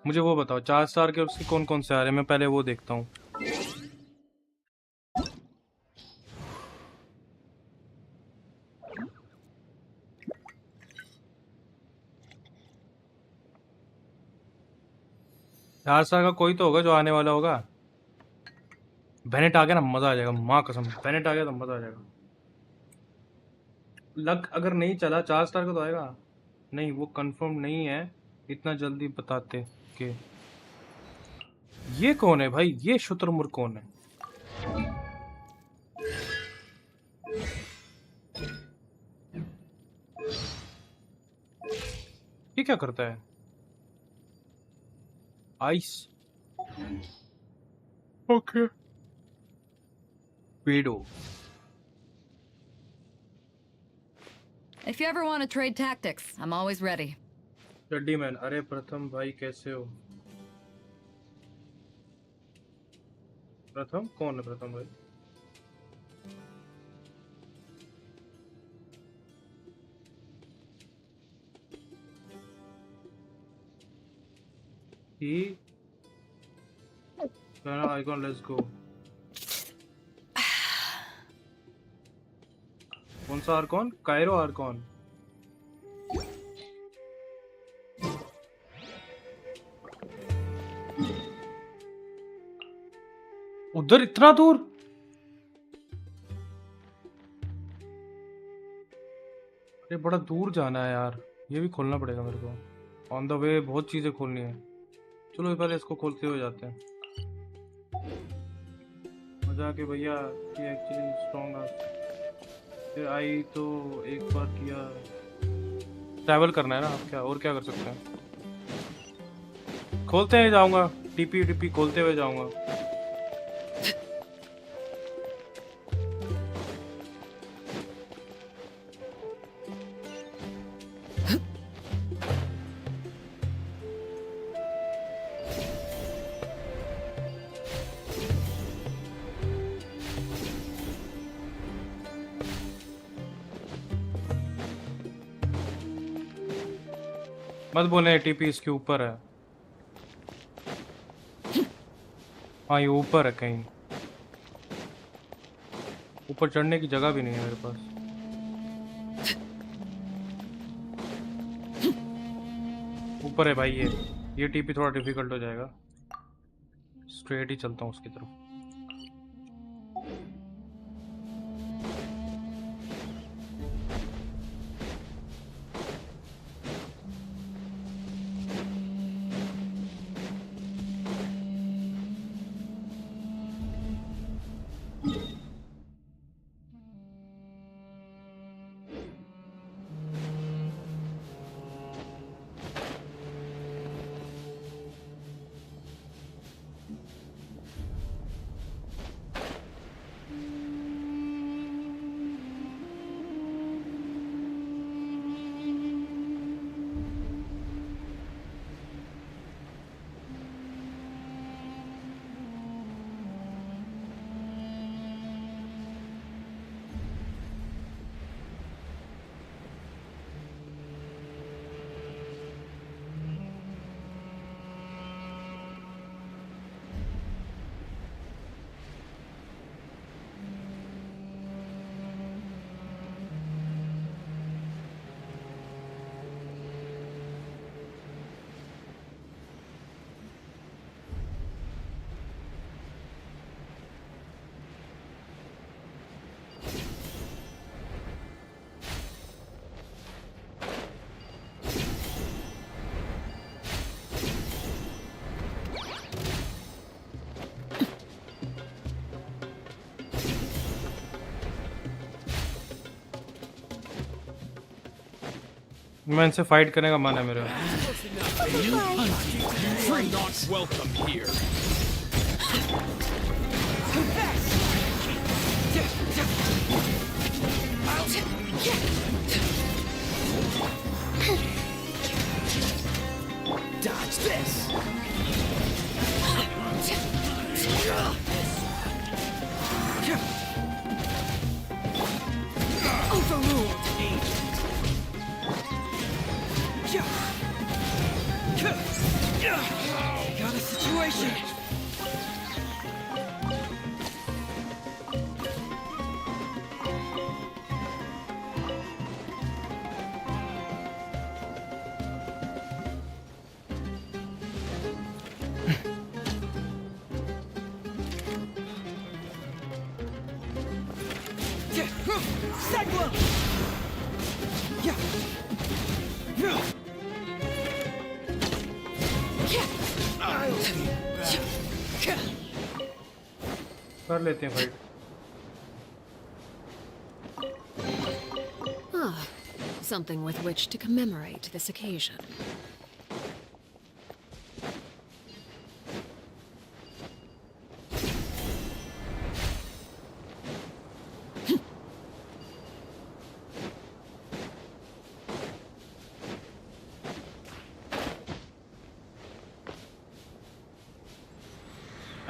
S1: मुझे वो बताओ। 4 स्टार के उसके कौन कौन से आ रहे हैं, मैं पहले वो देखता हूँ। चार स्टार का कोई तो होगा जो आने वाला होगा। बेनेट आ गया ना, मजा आ जाएगा, माँ कसम। बेनेट आ गया तो मजा आ जाएगा। लक अगर नहीं चला 4 स्टार का तो आएगा नहीं, वो कंफर्म नहीं है इतना जल्दी बताते कि ये कौन है भाई। ये शुतुरमुर्ग कौन है? ये क्या करता है? आइस। ओके। पेडो।
S17: If you ever want to trade tactics, I'm always ready.
S1: चड्डी मैन, अरे प्रथम भाई कैसे हो? प्रथम कौन है? प्रथम भाई he icon, let's go। कौन सा आर्कॉन? Cairo Arcon. उधर इतना दूर? अरे बड़ा दूर जाना है यार, ये भी खोलना पड़ेगा मेरे को। ऑन द वे बहुत चीजें खोलनी है। चलो पहले इसको खोलते हुए जाते हैं। मजा के भैया ये एक्चुअली स्ट्रॉन्ग है। फिर आई तो एक बार किया। ट्रैवल करना है ना, आप क्या और क्या कर सकते हैं। खोलते हुए जाऊंगा, टीपी टीपी खोलते हुए जाऊंगा। मत बोले टीपी इसके ऊपर है। हाँ ये ऊपर है कहीं। ऊपर चढ़ने की जगह भी नहीं है मेरे पास। ऊपर है भाई ये टीपी थोड़ा डिफिकल्ट हो जाएगा। स्ट्रेट ही चलता हूँ उसकी तरफ। मैं इनसे फाइट करने का मन है मेरा।
S8: Cyclone! Yeah. Yeah.
S1: कर लेते हैं fight.
S16: Ah, something with which to commemorate this occasion.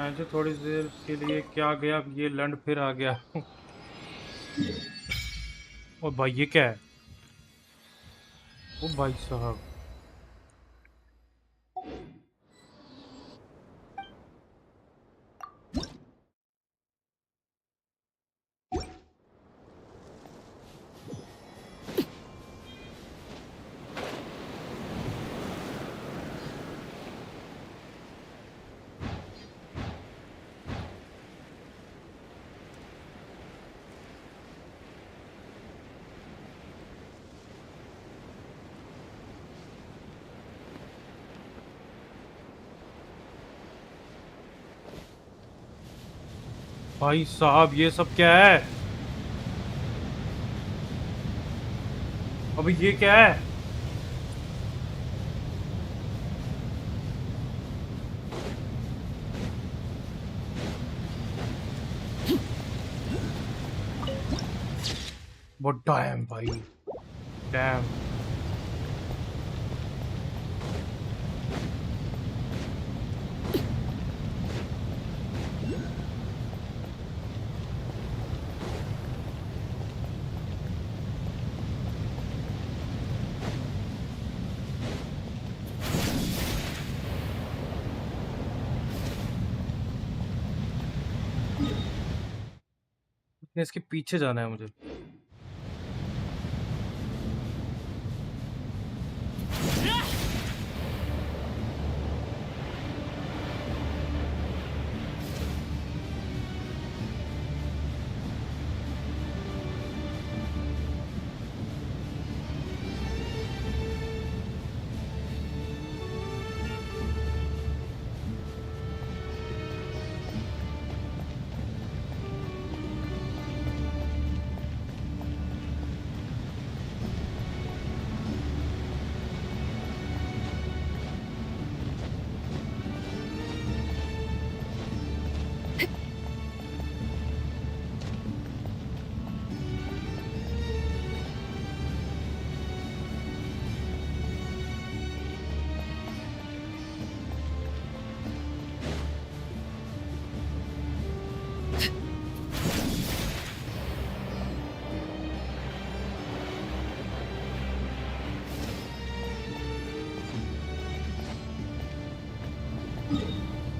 S1: ऐसे थोड़ी देर के लिए क्या गया, ये लंड फिर आ गया. ओ भाई ये क्या है? ओ भाई साहब. भाई साहब ये सब क्या है? अबे ये क्या है? What damn भाई. Damn. इसके पीछे जाना है मुझे.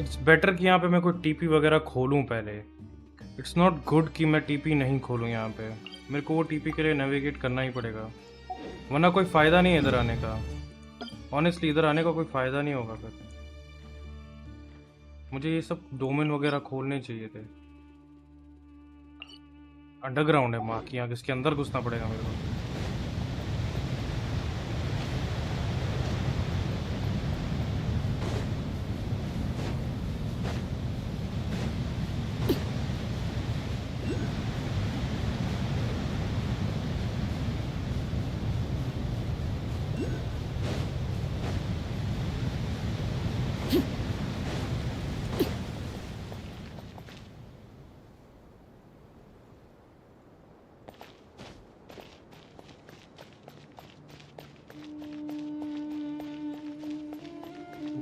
S1: इट्स बेटर कि यहाँ पे मैं कोई टीपी वगैरह खोलूँ पहले. इट्स नॉट गुड कि मैं टीपी नहीं खोलूँ यहाँ पे. मेरे को वो टीपी के लिए नेविगेट करना ही पड़ेगा, वरना कोई फ़ायदा नहीं है इधर आने का. ऑनेस्टली इधर आने का कोई फ़ायदा नहीं होगा फिर. मुझे ये सब डोमेन वगैरह खोलने चाहिए थे. अंडरग्राउंड है माँ की यहाँ, इसके अंदर घुसना पड़ेगा मेरे को.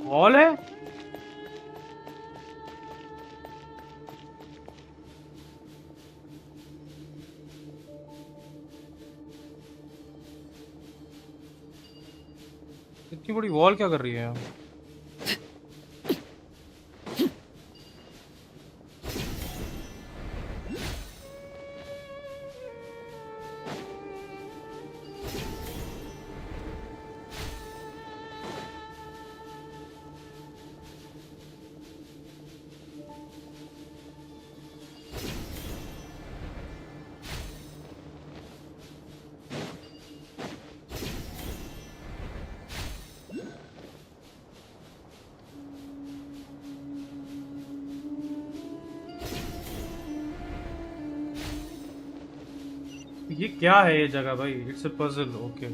S1: वॉल है? इतनी बड़ी वॉल क्या कर रही है? ये क्या है ये जगह भाई? It's a puzzle. ओके.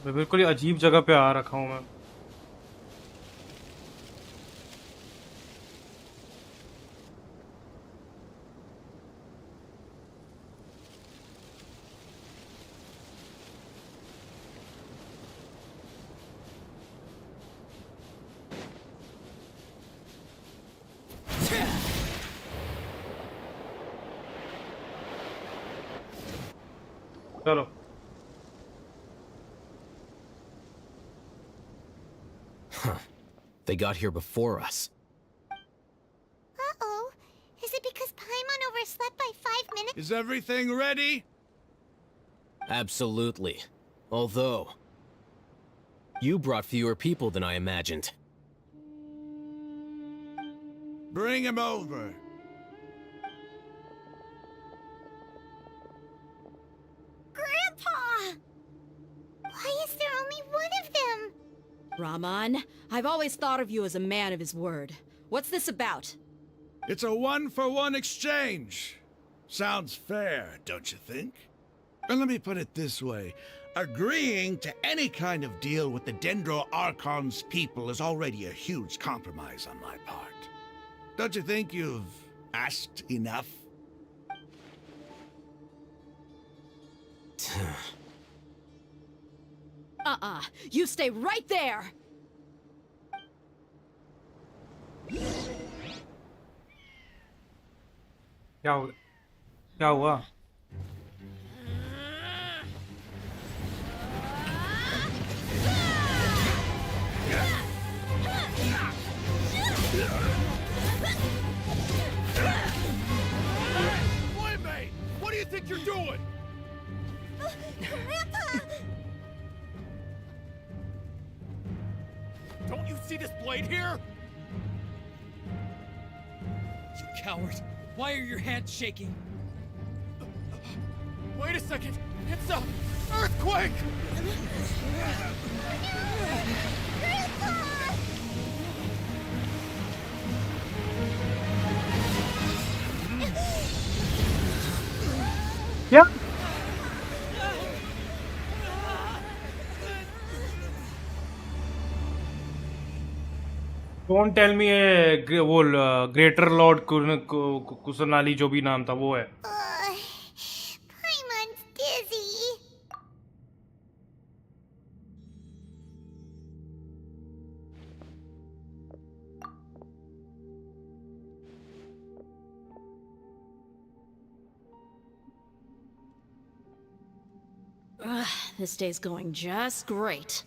S1: मैं बिल्कुल ही अजीब जगह पे आ रखा हूँ मैं. चलो.
S12: Huh. They got here before us.
S4: Uh-oh. Is it because Paimon overslept by 5 minutes?
S15: Is everything ready?
S12: Absolutely. Although, you brought fewer people than I imagined.
S15: Bring him over.
S4: Grandpa! Why is there only one of them?
S3: Raman, I've always thought of you as a man of his word. What's this about?
S15: It's a one-for-one exchange. Sounds fair, don't you think? And let me put it this way. Agreeing to any kind of deal with the Dendro Archon's people is already a huge compromise on my part. Don't you think you've asked enough?
S3: You stay right there!
S1: क्या हो क्या हुआ?
S15: Playmate! What do you think you're doing?
S4: Grandpa!
S6: Don't you see this blade here? You coward. Why are your hands shaking? Wait a second. It's a earthquake!
S1: क्या? Don't tell me वो greater Lord कुसनाली जो भी नाम था वो है.
S4: Paimon's dizzy.
S3: This day's going just great.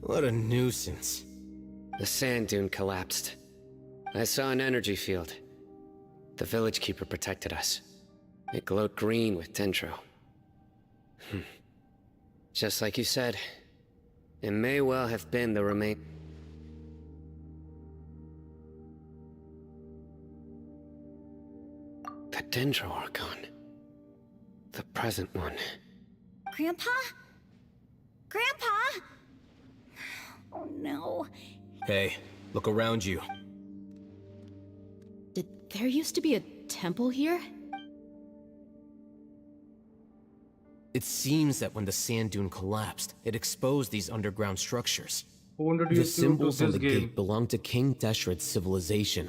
S12: What a nuisance.
S18: The sand dune collapsed. I saw an energy field. The village keeper protected us. It glowed green with dendro. Just like you said, it may well have been the remain. The dendro archon. The present one.
S13: Grandpa? Grandpa? Oh no.
S12: Hey, look around you.
S3: Did there used to be a temple here?
S12: It seems that when the sand dune collapsed, it exposed these underground structures.
S1: The
S12: The symbols on the gate belong to King Deshret's civilization.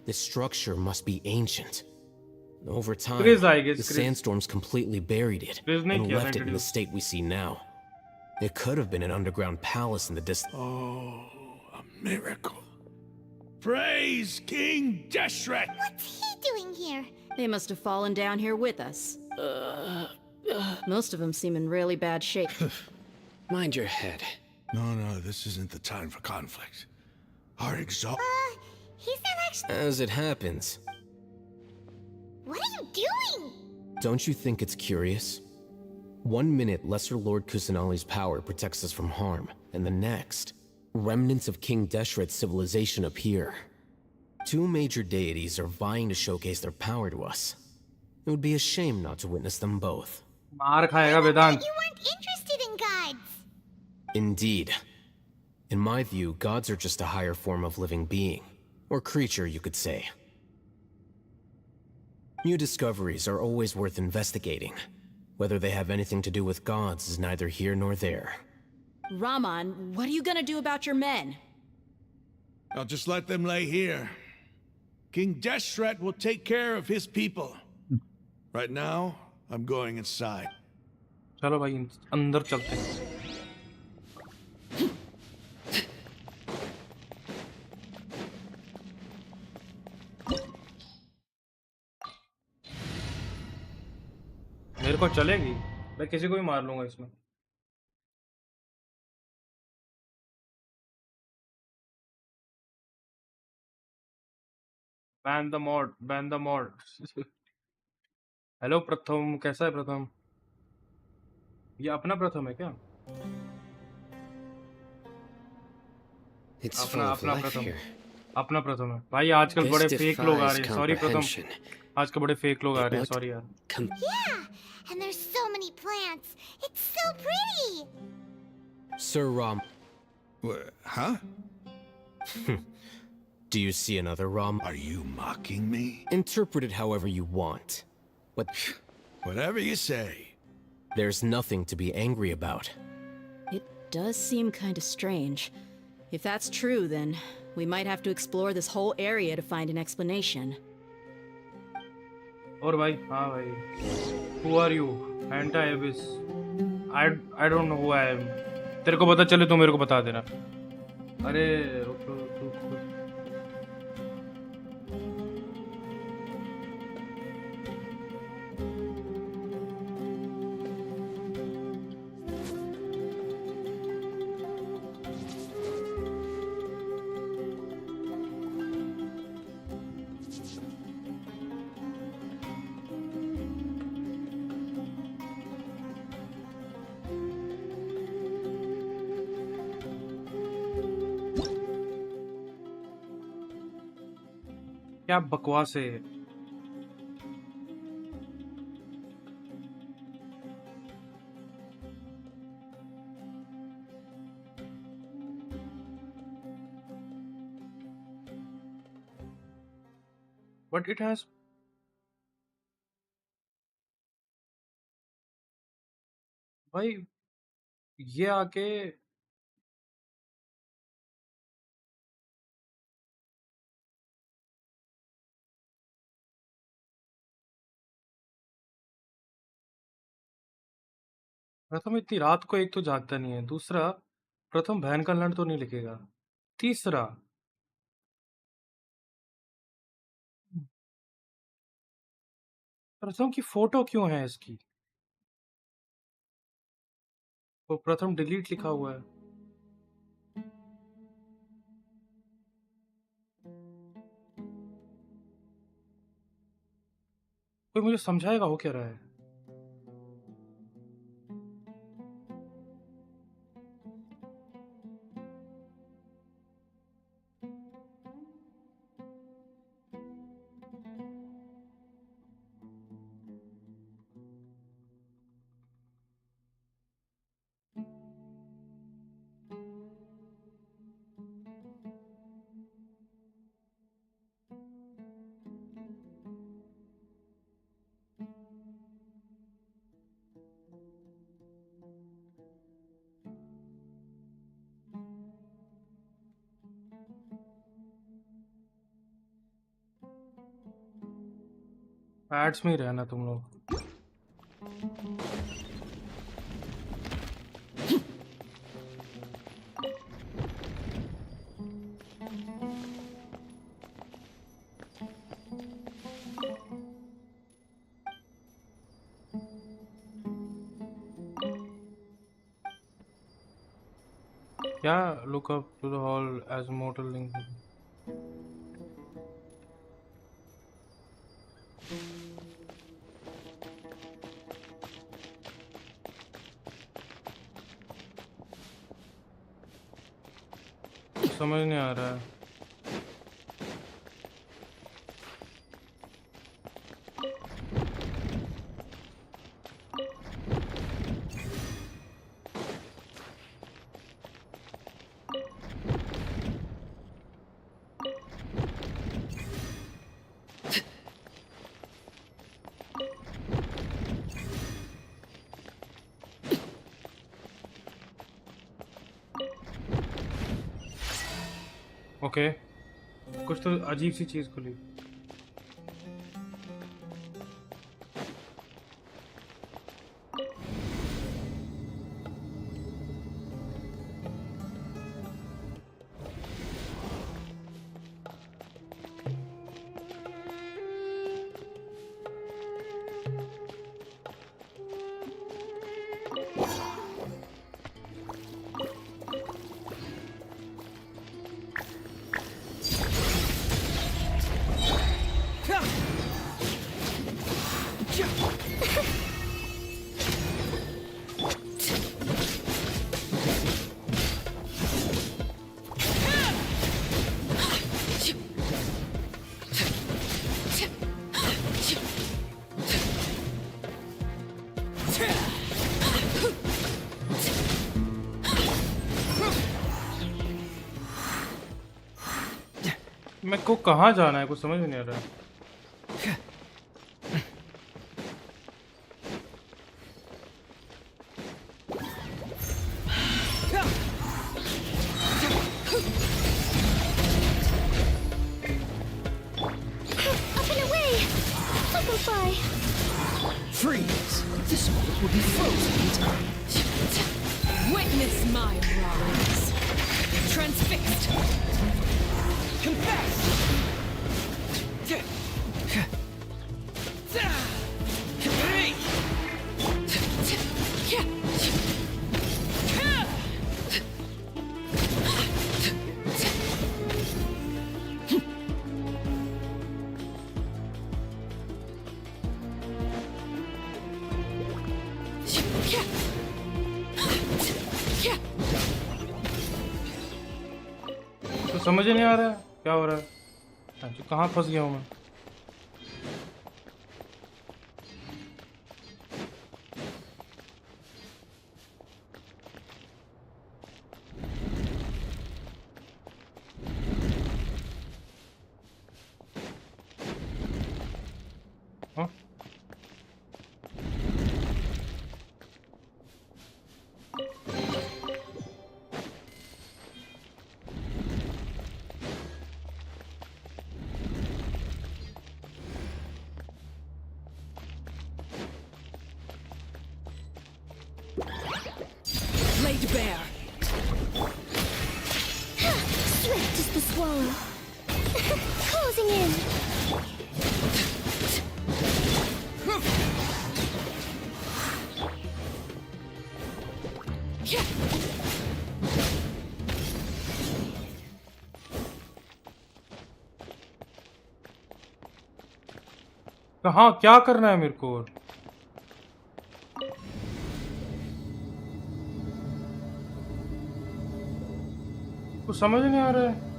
S12: This structure must be ancient. Over time, the sandstorms completely buried it and left it in the state we see now. It could have been an underground palace in the distance.
S15: Oh, a miracle. Praise King Deshret!
S4: What's he doing here?
S3: They must have fallen down here with us. Most of them seem in really bad shape.
S18: Mind your head.
S15: No, this isn't the time for conflict. Our exalt.
S4: He's not actually.
S12: As it happens.
S4: What are you doing?
S12: Don't you think it's curious?
S10: 1 minute, Lesser Lord Kusanali's power protects us from harm, and the next, remnants of King Deshret's civilization appear. 2 major deities are vying to showcase their power to us. It would be a shame not to witness them both.
S1: मार खाएगा वेदांत.
S4: You weren't interested in gods.
S10: Indeed. In my view, gods are just a higher form of living being, or creature, you could say. New discoveries are always worth investigating. Whether they have anything to do with gods is neither here nor there.
S3: Raman, what are you gonna do about your men?
S15: I'll just let them lay here. King Deshret will take care of his people. Right now, I'm going inside.
S1: चलो भाई अंदर चलते हैं. मेरे को चलेगी. मैं किसी को भी मार लूंगा इसमें. Ban the mod. Ban the mod. Hello प्रथम, कैसा है प्रथम? ये अपना प्रथम है क्या? अपना प्रथम. अपना प्रथम है. भाई आजकल बड़े फेक लोग आ रहे हैं. सॉरी प्रथम. आजकल बड़े फेक लोग आ रहे हैं. सॉरी यार.
S4: Yeah, and there's so many plants. It's so pretty.
S10: Sir Ram.
S15: Huh?
S10: Do you see another Ram?
S15: Are you mocking me?
S10: Interpret it however you want. But
S15: whatever you say.
S10: There's nothing to be angry about.
S3: It does seem kind of strange. If that's true, then we might have to explore this whole area to find an explanation.
S1: और भाई, हाँ भाई. Who are you? Anti-Abyss. I don't know who I am. तेरे को पता चले तो मेरे को बता देना. अरे क्या बकवास है. But it has भाई ये आके प्रथम इतनी रात को एक तो जागता नहीं है. दूसरा प्रथम बहन का लड़ तो नहीं लिखेगा. तीसरा प्रथम की फोटो क्यों है इसकी? वो प्रथम डिलीट लिखा हुआ है. कोई मुझे समझाएगा हो क्या रहा है? एड्स में ही रहना तुम लोग. क्या look up to the hall as mortal link. समझ नहीं आ रहा है। ओके, कुछ तो अजीब सी चीज खुली। मैं को कहाँ जाना है, कुछ समझ में नहीं आ रहा है।
S4: Up and away! Simplify!
S8: Freeze! This moment will be frozen in time.
S9: Witness my rise. Transfixed.
S8: Confess!
S1: तो समझ ही नहीं आ रहा है क्या हो रहा है। अच्छा, कहाँ फंस गया हूँ मैं। हाँ?
S9: Laid bare.
S4: Swift as the swallow. Closing in.
S1: कहाँ क्या करना है मेरे को। कुछ समझ नहीं आ रहा है।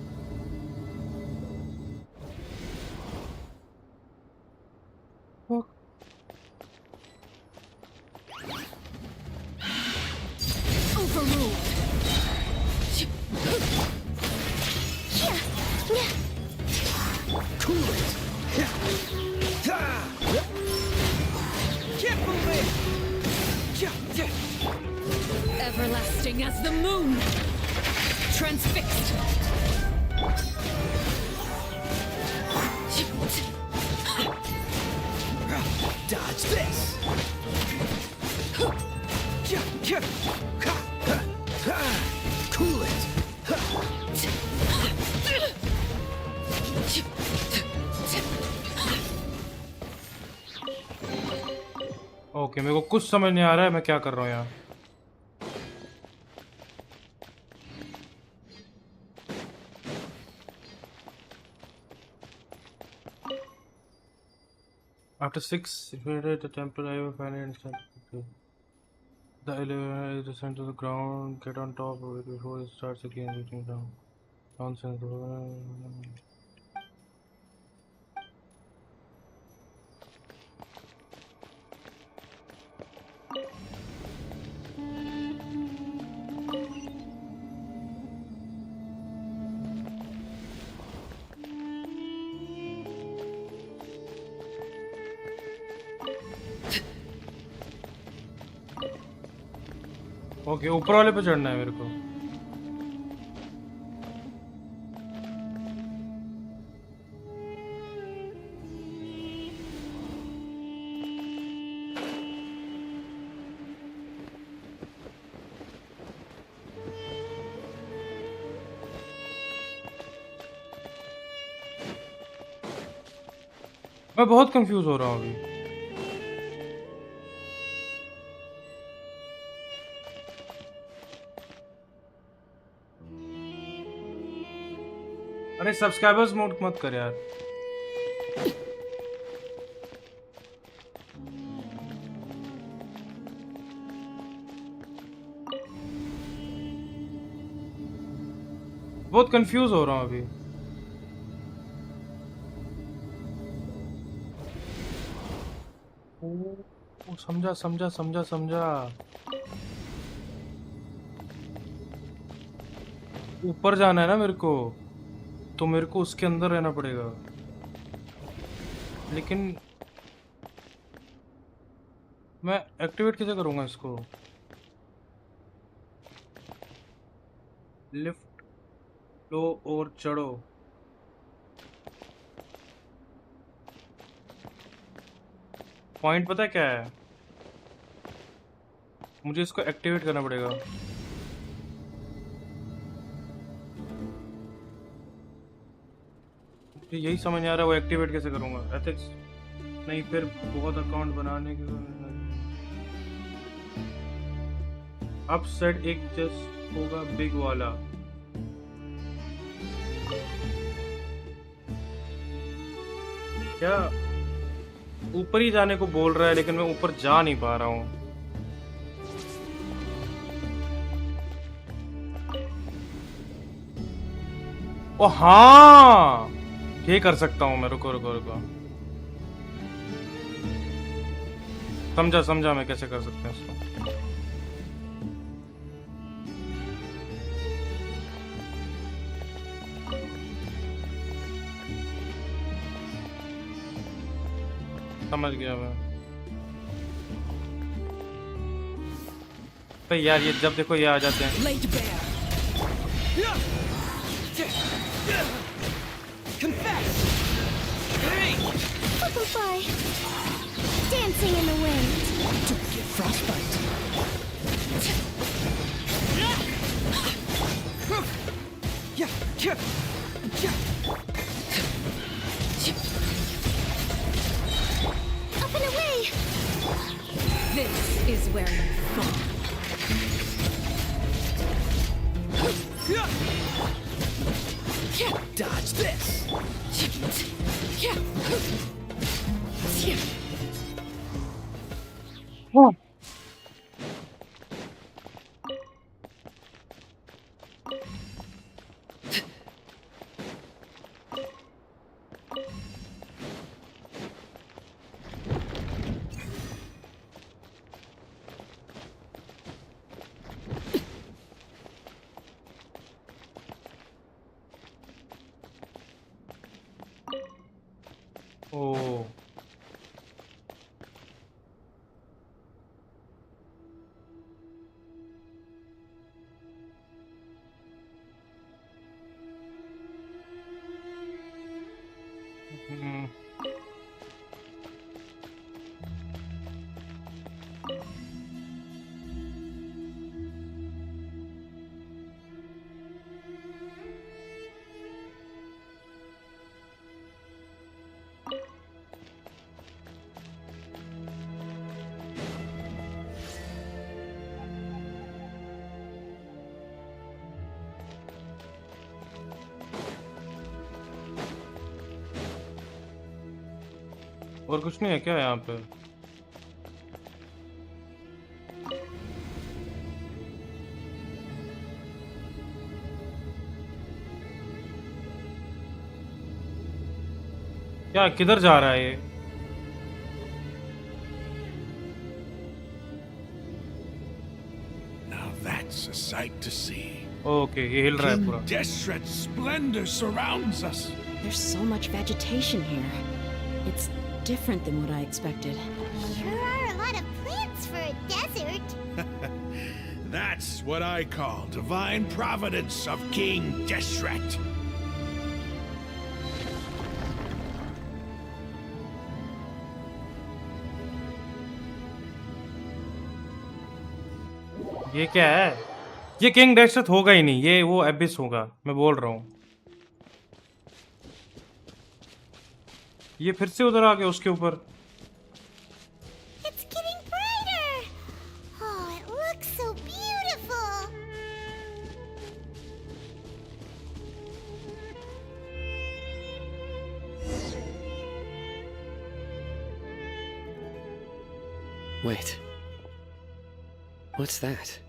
S9: Overruled.
S8: Cool it! Keep moving!
S9: Everlasting as the moon. Transfixed.
S8: Dodge this! Cool it!
S1: Okay, मेरे को कुछ समझ नहीं आ रहा है मैं क्या कर रहा हूँ यहाँ। After 6, if you enter the temple, I will find it inside. The elevator is descend to the ground. Get on top of it before it starts again reaching down. Nonsense. Okay, ऊपर वाले पे चढ़ना है मेरे को। मैं बहुत confuse हो रहा हूँ अभी। अरे सब्सक्राइबर्स मोड मत कर यार। बहुत कंफ्यूज हो रहा हूँ अभी। ओ, समझा समझा समझा समझा। ऊपर जाना है ना मेरे को, तो मेरे को उसके अंदर रहना पड़ेगा। लेकिन मैं एक्टिवेट कैसे करूँगा इसको? लिफ्ट लो और चढ़ो। पॉइंट पता है क्या है? मुझे इसको एक्टिवेट करना पड़ेगा। मुझे यही समझ नहीं आ रहा, वो एक्टिवेट कैसे करूँगा? एथिक्स नहीं, फिर बहुत अकाउंट बनाने के अब सेट एक जस्ट होगा बिग वाला। क्या ऊपर ही जाने को बोल रहा है, लेकिन मैं ऊपर जा नहीं पा रहा हूँ। ओ हाँ, ये कर सकता हूँ मैं। रुको रुको रुको, समझा समझा मैं कैसे कर सकते हैं इसको। समझ गया मैं। भाई यार, ये जब देखो ये आ जाते हैं।
S4: Butterfly, dancing in the wind.
S8: Don't get frostbite.
S4: Up and away.
S17: This is where you fall.
S8: Dodge this.
S1: Oh. Oh. और कुछ नहीं है क्या यहाँ पे? क्या किधर जा रहा है ये?
S15: Now that's a sight to see.
S1: Okay, ये हिल रहा है
S15: King
S1: पूरा.
S15: Deshret's splendor surrounds us.
S3: There's so much vegetation here. It's different than what I expected.
S4: Sure are a lot of plants for a desert.
S15: That's what I call divine providence of King Deshret.
S1: ये क्या है? ये king डेस्ट्रट होगा ही नहीं, ये वो एबिस होगा, मैं बोल रहा हूँ. ये फिर से उधर आ गया उसके ऊपर.
S4: It's getting brighter. Oh, it looks so beautiful.
S18: Wait. What's that?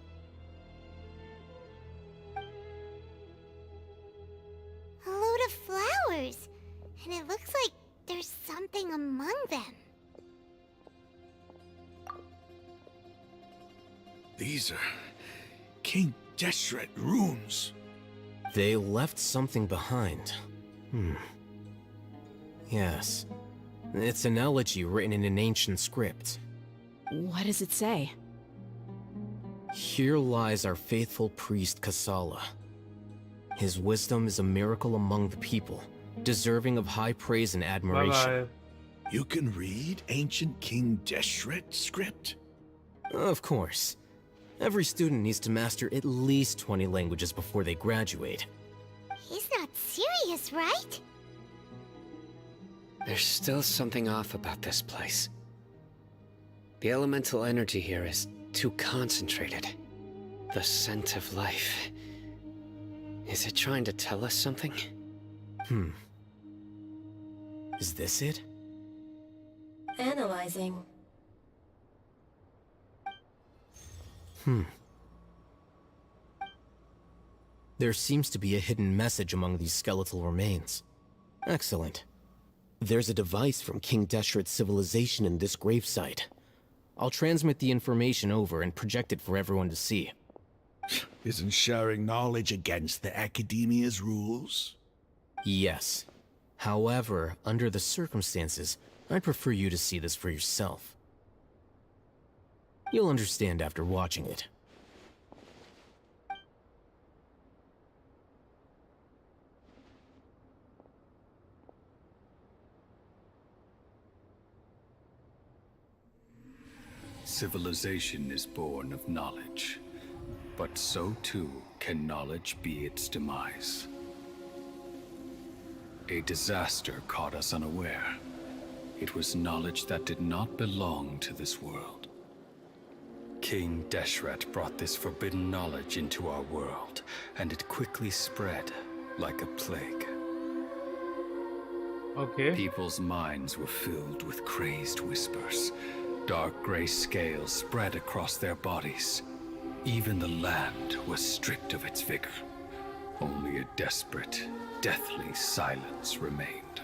S4: A load of flowers. And it looks like there's something among them.
S15: These are King Deshret runes.
S12: They left something behind. Yes. It's an elegy written in an ancient script.
S3: What does it say?
S12: Here lies our faithful priest Kasala. His wisdom is a miracle among the people, deserving of high praise and admiration.
S1: Bye-bye.
S15: You can read ancient King Deshret script?
S12: Of course. Every student needs to master at least 20 languages before they graduate.
S4: He's not serious, right?
S18: There's still something off about this place. The elemental energy here is too concentrated. The scent of life. Is it trying to tell us something?
S12: Is this it?
S9: Analyzing.
S12: There seems to be a hidden message among these skeletal remains. Excellent. There's a device from King Deshret's civilization in this gravesite. I'll transmit the information over and project it for everyone to see.
S15: Isn't sharing knowledge against the Academia's rules?
S12: Yes. However, under the circumstances, I'd prefer you to see this for yourself. You'll understand after watching it.
S19: Civilization is born of knowledge, but so too can knowledge be its demise. A disaster caught us unaware. It was knowledge that did not belong to this world. King Deshret brought this forbidden knowledge into our world, and it quickly spread like a plague.
S1: Okay.
S19: People's minds were filled with crazed whispers. Dark gray scales spread across their bodies. Even the land was stripped of its vigor. Only a desperate, deathly silence remained.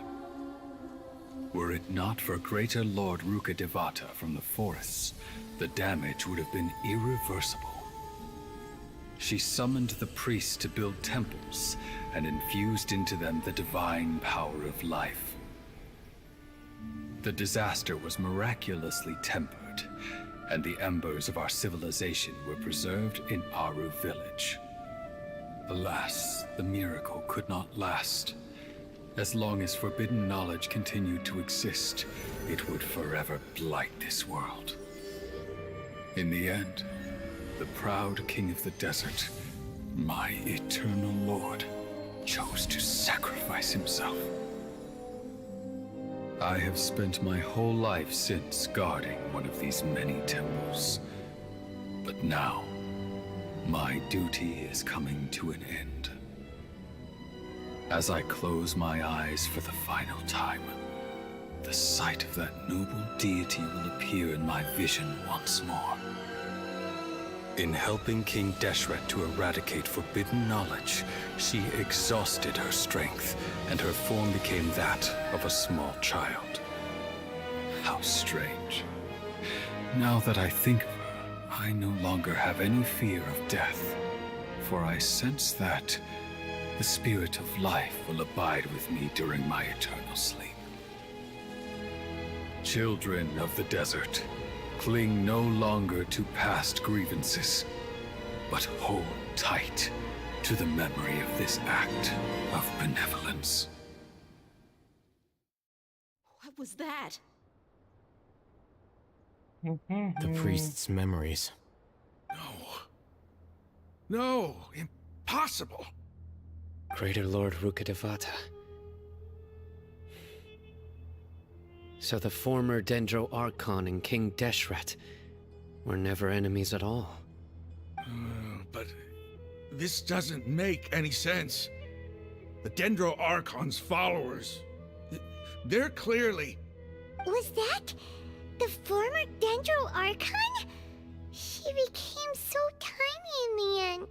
S19: Were it not for greater Lord Ruka Devata from the forests, the damage would have been irreversible. She summoned the priests to build temples and infused into them the divine power of life. The disaster was miraculously tempered, and the embers of our civilization were preserved in Aru village. Alas, the miracle could not last. As long as forbidden knowledge continued to exist, it would forever blight this world. In the end, the proud king of the desert, my eternal lord, chose to sacrifice himself. I have spent my whole life since guarding one of these many temples. But now, my duty is coming to an end. As I close my eyes for the final time, the sight of that noble deity will appear in my vision once more. In helping King Deshret to eradicate forbidden knowledge, she exhausted her strength, and her form became that of a small child. How strange. Now that I think of her, I no longer have any fear of death, for I sense that the spirit of life will abide with me during my eternal sleep. Children of the desert, cling no longer to past grievances, but hold tight to the memory of this act of benevolence.
S3: What was that?
S10: The priest's memories.
S15: No, impossible.
S18: Greater Lord Rukkhadevata. So the former Dendro Archon and King Deshret were never enemies at all.
S15: But this doesn't make any sense. The Dendro Archon's followers, they're clearly...
S4: Was that the former Dendro Archon? She became so tiny in the end.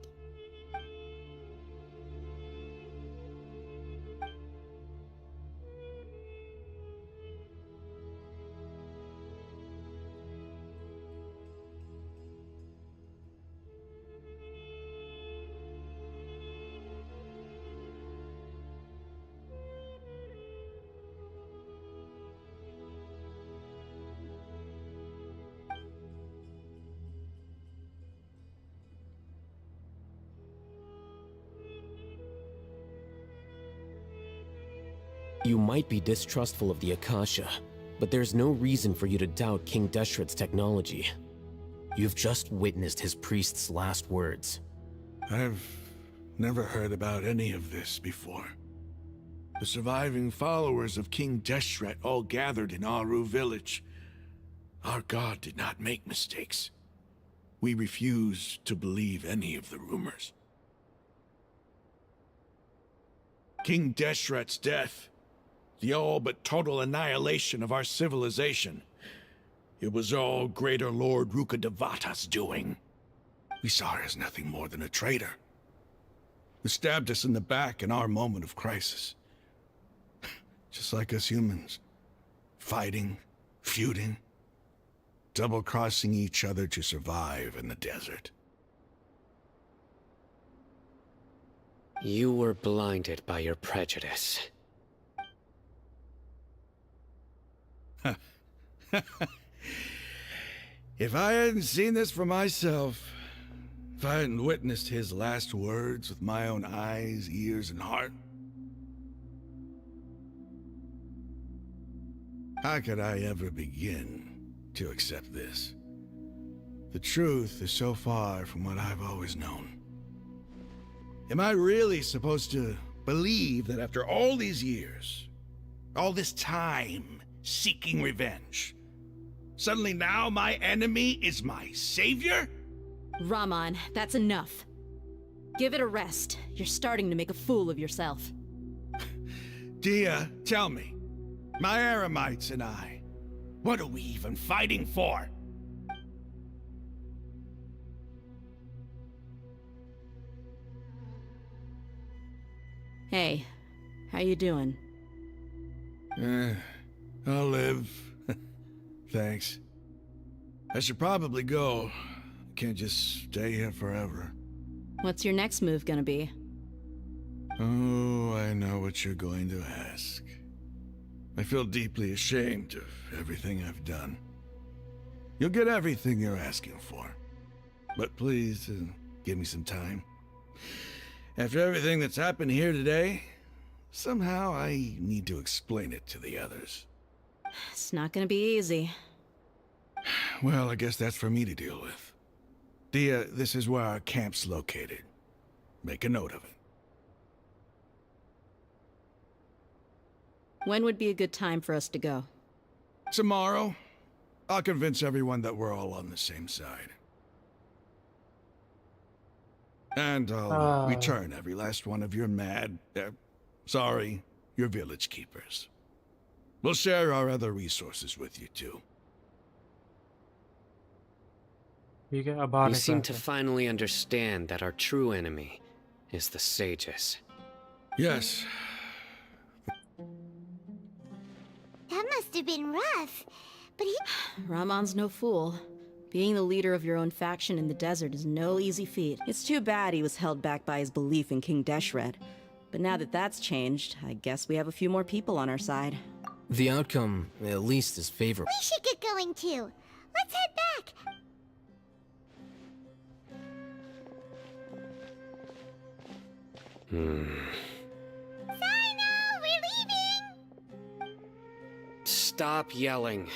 S10: You might be distrustful of the Akasha, but there's no reason for you to doubt King Deshret's technology. You've just witnessed his priest's last words.
S15: I've never heard about any of this before. The surviving followers of King Deshret all gathered in Aru village. Our god did not make mistakes. We refused to believe any of the rumors. King Deshret's death, the all but total annihilation of our civilization, it was all Greater Lord Rukkhadevata's doing. We saw her as nothing more than a traitor, who stabbed us in the back in our moment of crisis. Just like us humans, fighting, feuding, double-crossing each other to survive in the desert.
S18: You were blinded by your prejudice.
S15: If I hadn't seen this for myself, if I hadn't witnessed his last words with my own eyes, ears, and heart, how could I ever begin to accept this? The truth is so far from what I've always known. Am I really supposed to believe that after all these years, all this time seeking revenge, suddenly now my enemy is my savior?
S3: Raman, that's enough. Give it a rest. You're starting to make a fool of yourself.
S15: Dia, tell me, my Eremites and I, what are we even fighting for?
S3: Hey, how you doing?
S15: I'll live. Thanks. I should probably go. Can't just stay here forever.
S3: What's your next move gonna be?
S15: Oh, I know what you're going to ask. I feel deeply ashamed of everything I've done. You'll get everything you're asking for. But please, give me some time. After everything that's happened here today, somehow I need to explain it to the others.
S3: It's not gonna be easy.
S15: Well, I guess that's for me to deal with. Dia, this is where our camp's located. Make a note of it.
S3: When would be a good time for us to go?
S15: Tomorrow, I'll convince everyone that we're all on the same side. And I'll return every last one of your your village keepers. We'll share our other resources with you too.
S1: ठीक है, अब बाहर
S18: You
S1: निकला
S18: seem to
S1: है।
S18: finally understand that our true enemy is the sages.
S15: Yes.
S4: That must have been rough. But he...
S3: Ramon's no fool. Being the leader of your own faction in the desert is no easy feat. It's too bad he was held back by his belief in King Deshret. But now that that's changed, I guess we have a few more people on our side.
S12: The outcome, at least, is favorable.
S4: We should get going too. Let's head back. Sino, we're leaving.
S18: Stop yelling.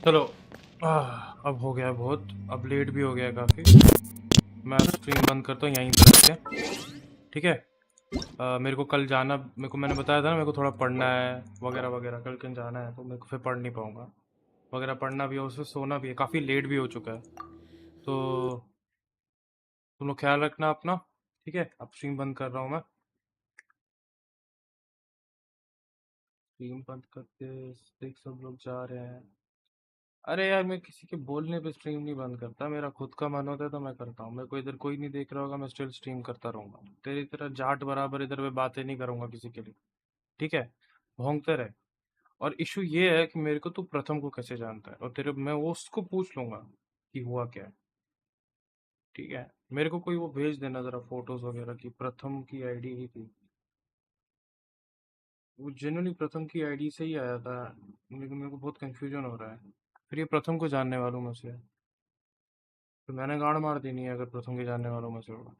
S1: चलो, अब हो गया बहुत, अब late भी हो गया काफ़ी। मैं अब स्ट्रीम बंद करता हूँ, यहीं पे रखते हैं, ठीक है। मेरे को कल जाना, मैंने बताया था ना, मेरे को थोड़ा पढ़ना है वगैरह वगैरह, कल कहीं जाना है, तो मेरे को फिर पढ़ नहीं पाऊँगा वगैरह, पढ़ना भी है, उससे सोना भी है, काफ़ी लेट भी हो चुका है। तो तुम लोग ख्याल रखना अपना, ठीक है। अब स्ट्रीम बंद कर रहा हूँ मैं, स्ट्रीम बंद करके देख सब लोग जा रहे हैं। अरे यार, मैं किसी के बोलने पे स्ट्रीम नहीं बंद करता, मेरा खुद का मन होता है तो मैं करता हूँ। मेरे को इधर कोई नहीं देख रहा होगा, मैं स्टिल स्ट्रीम करता रहूँगा। तेरी तरह जाट बराबर इधर पे बातें नहीं करूँगा किसी के लिए, ठीक है। भोंकते रहे। और इशू ये है कि मेरे को तू प्रथम को कैसे जानता है, और तेरे मैं वो उसको पूछ लूंगा कि हुआ क्या है, ठीक है। मेरे को कोई वो भेज देना जरा फोटोज वगैरह की, प्रथम की आईडी ही थी वो, जेन्युइनली प्रथम की आईडी से ही आया था, लेकिन मेरे को बहुत कंफ्यूजन हो रहा है। फिर ये प्रथम को जानने वालों में से है, तो मैंने गाड़ मार देनी है अगर प्रथम के जानने वालों में से होगा।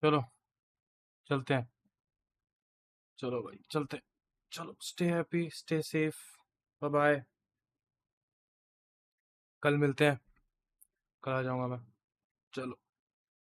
S1: चलो चलते हैं, चलो भाई चलते हैं। चलो, stay happy, stay safe, bye bye. कल मिलते हैं, कल आ जाऊंगा मैं। चलो।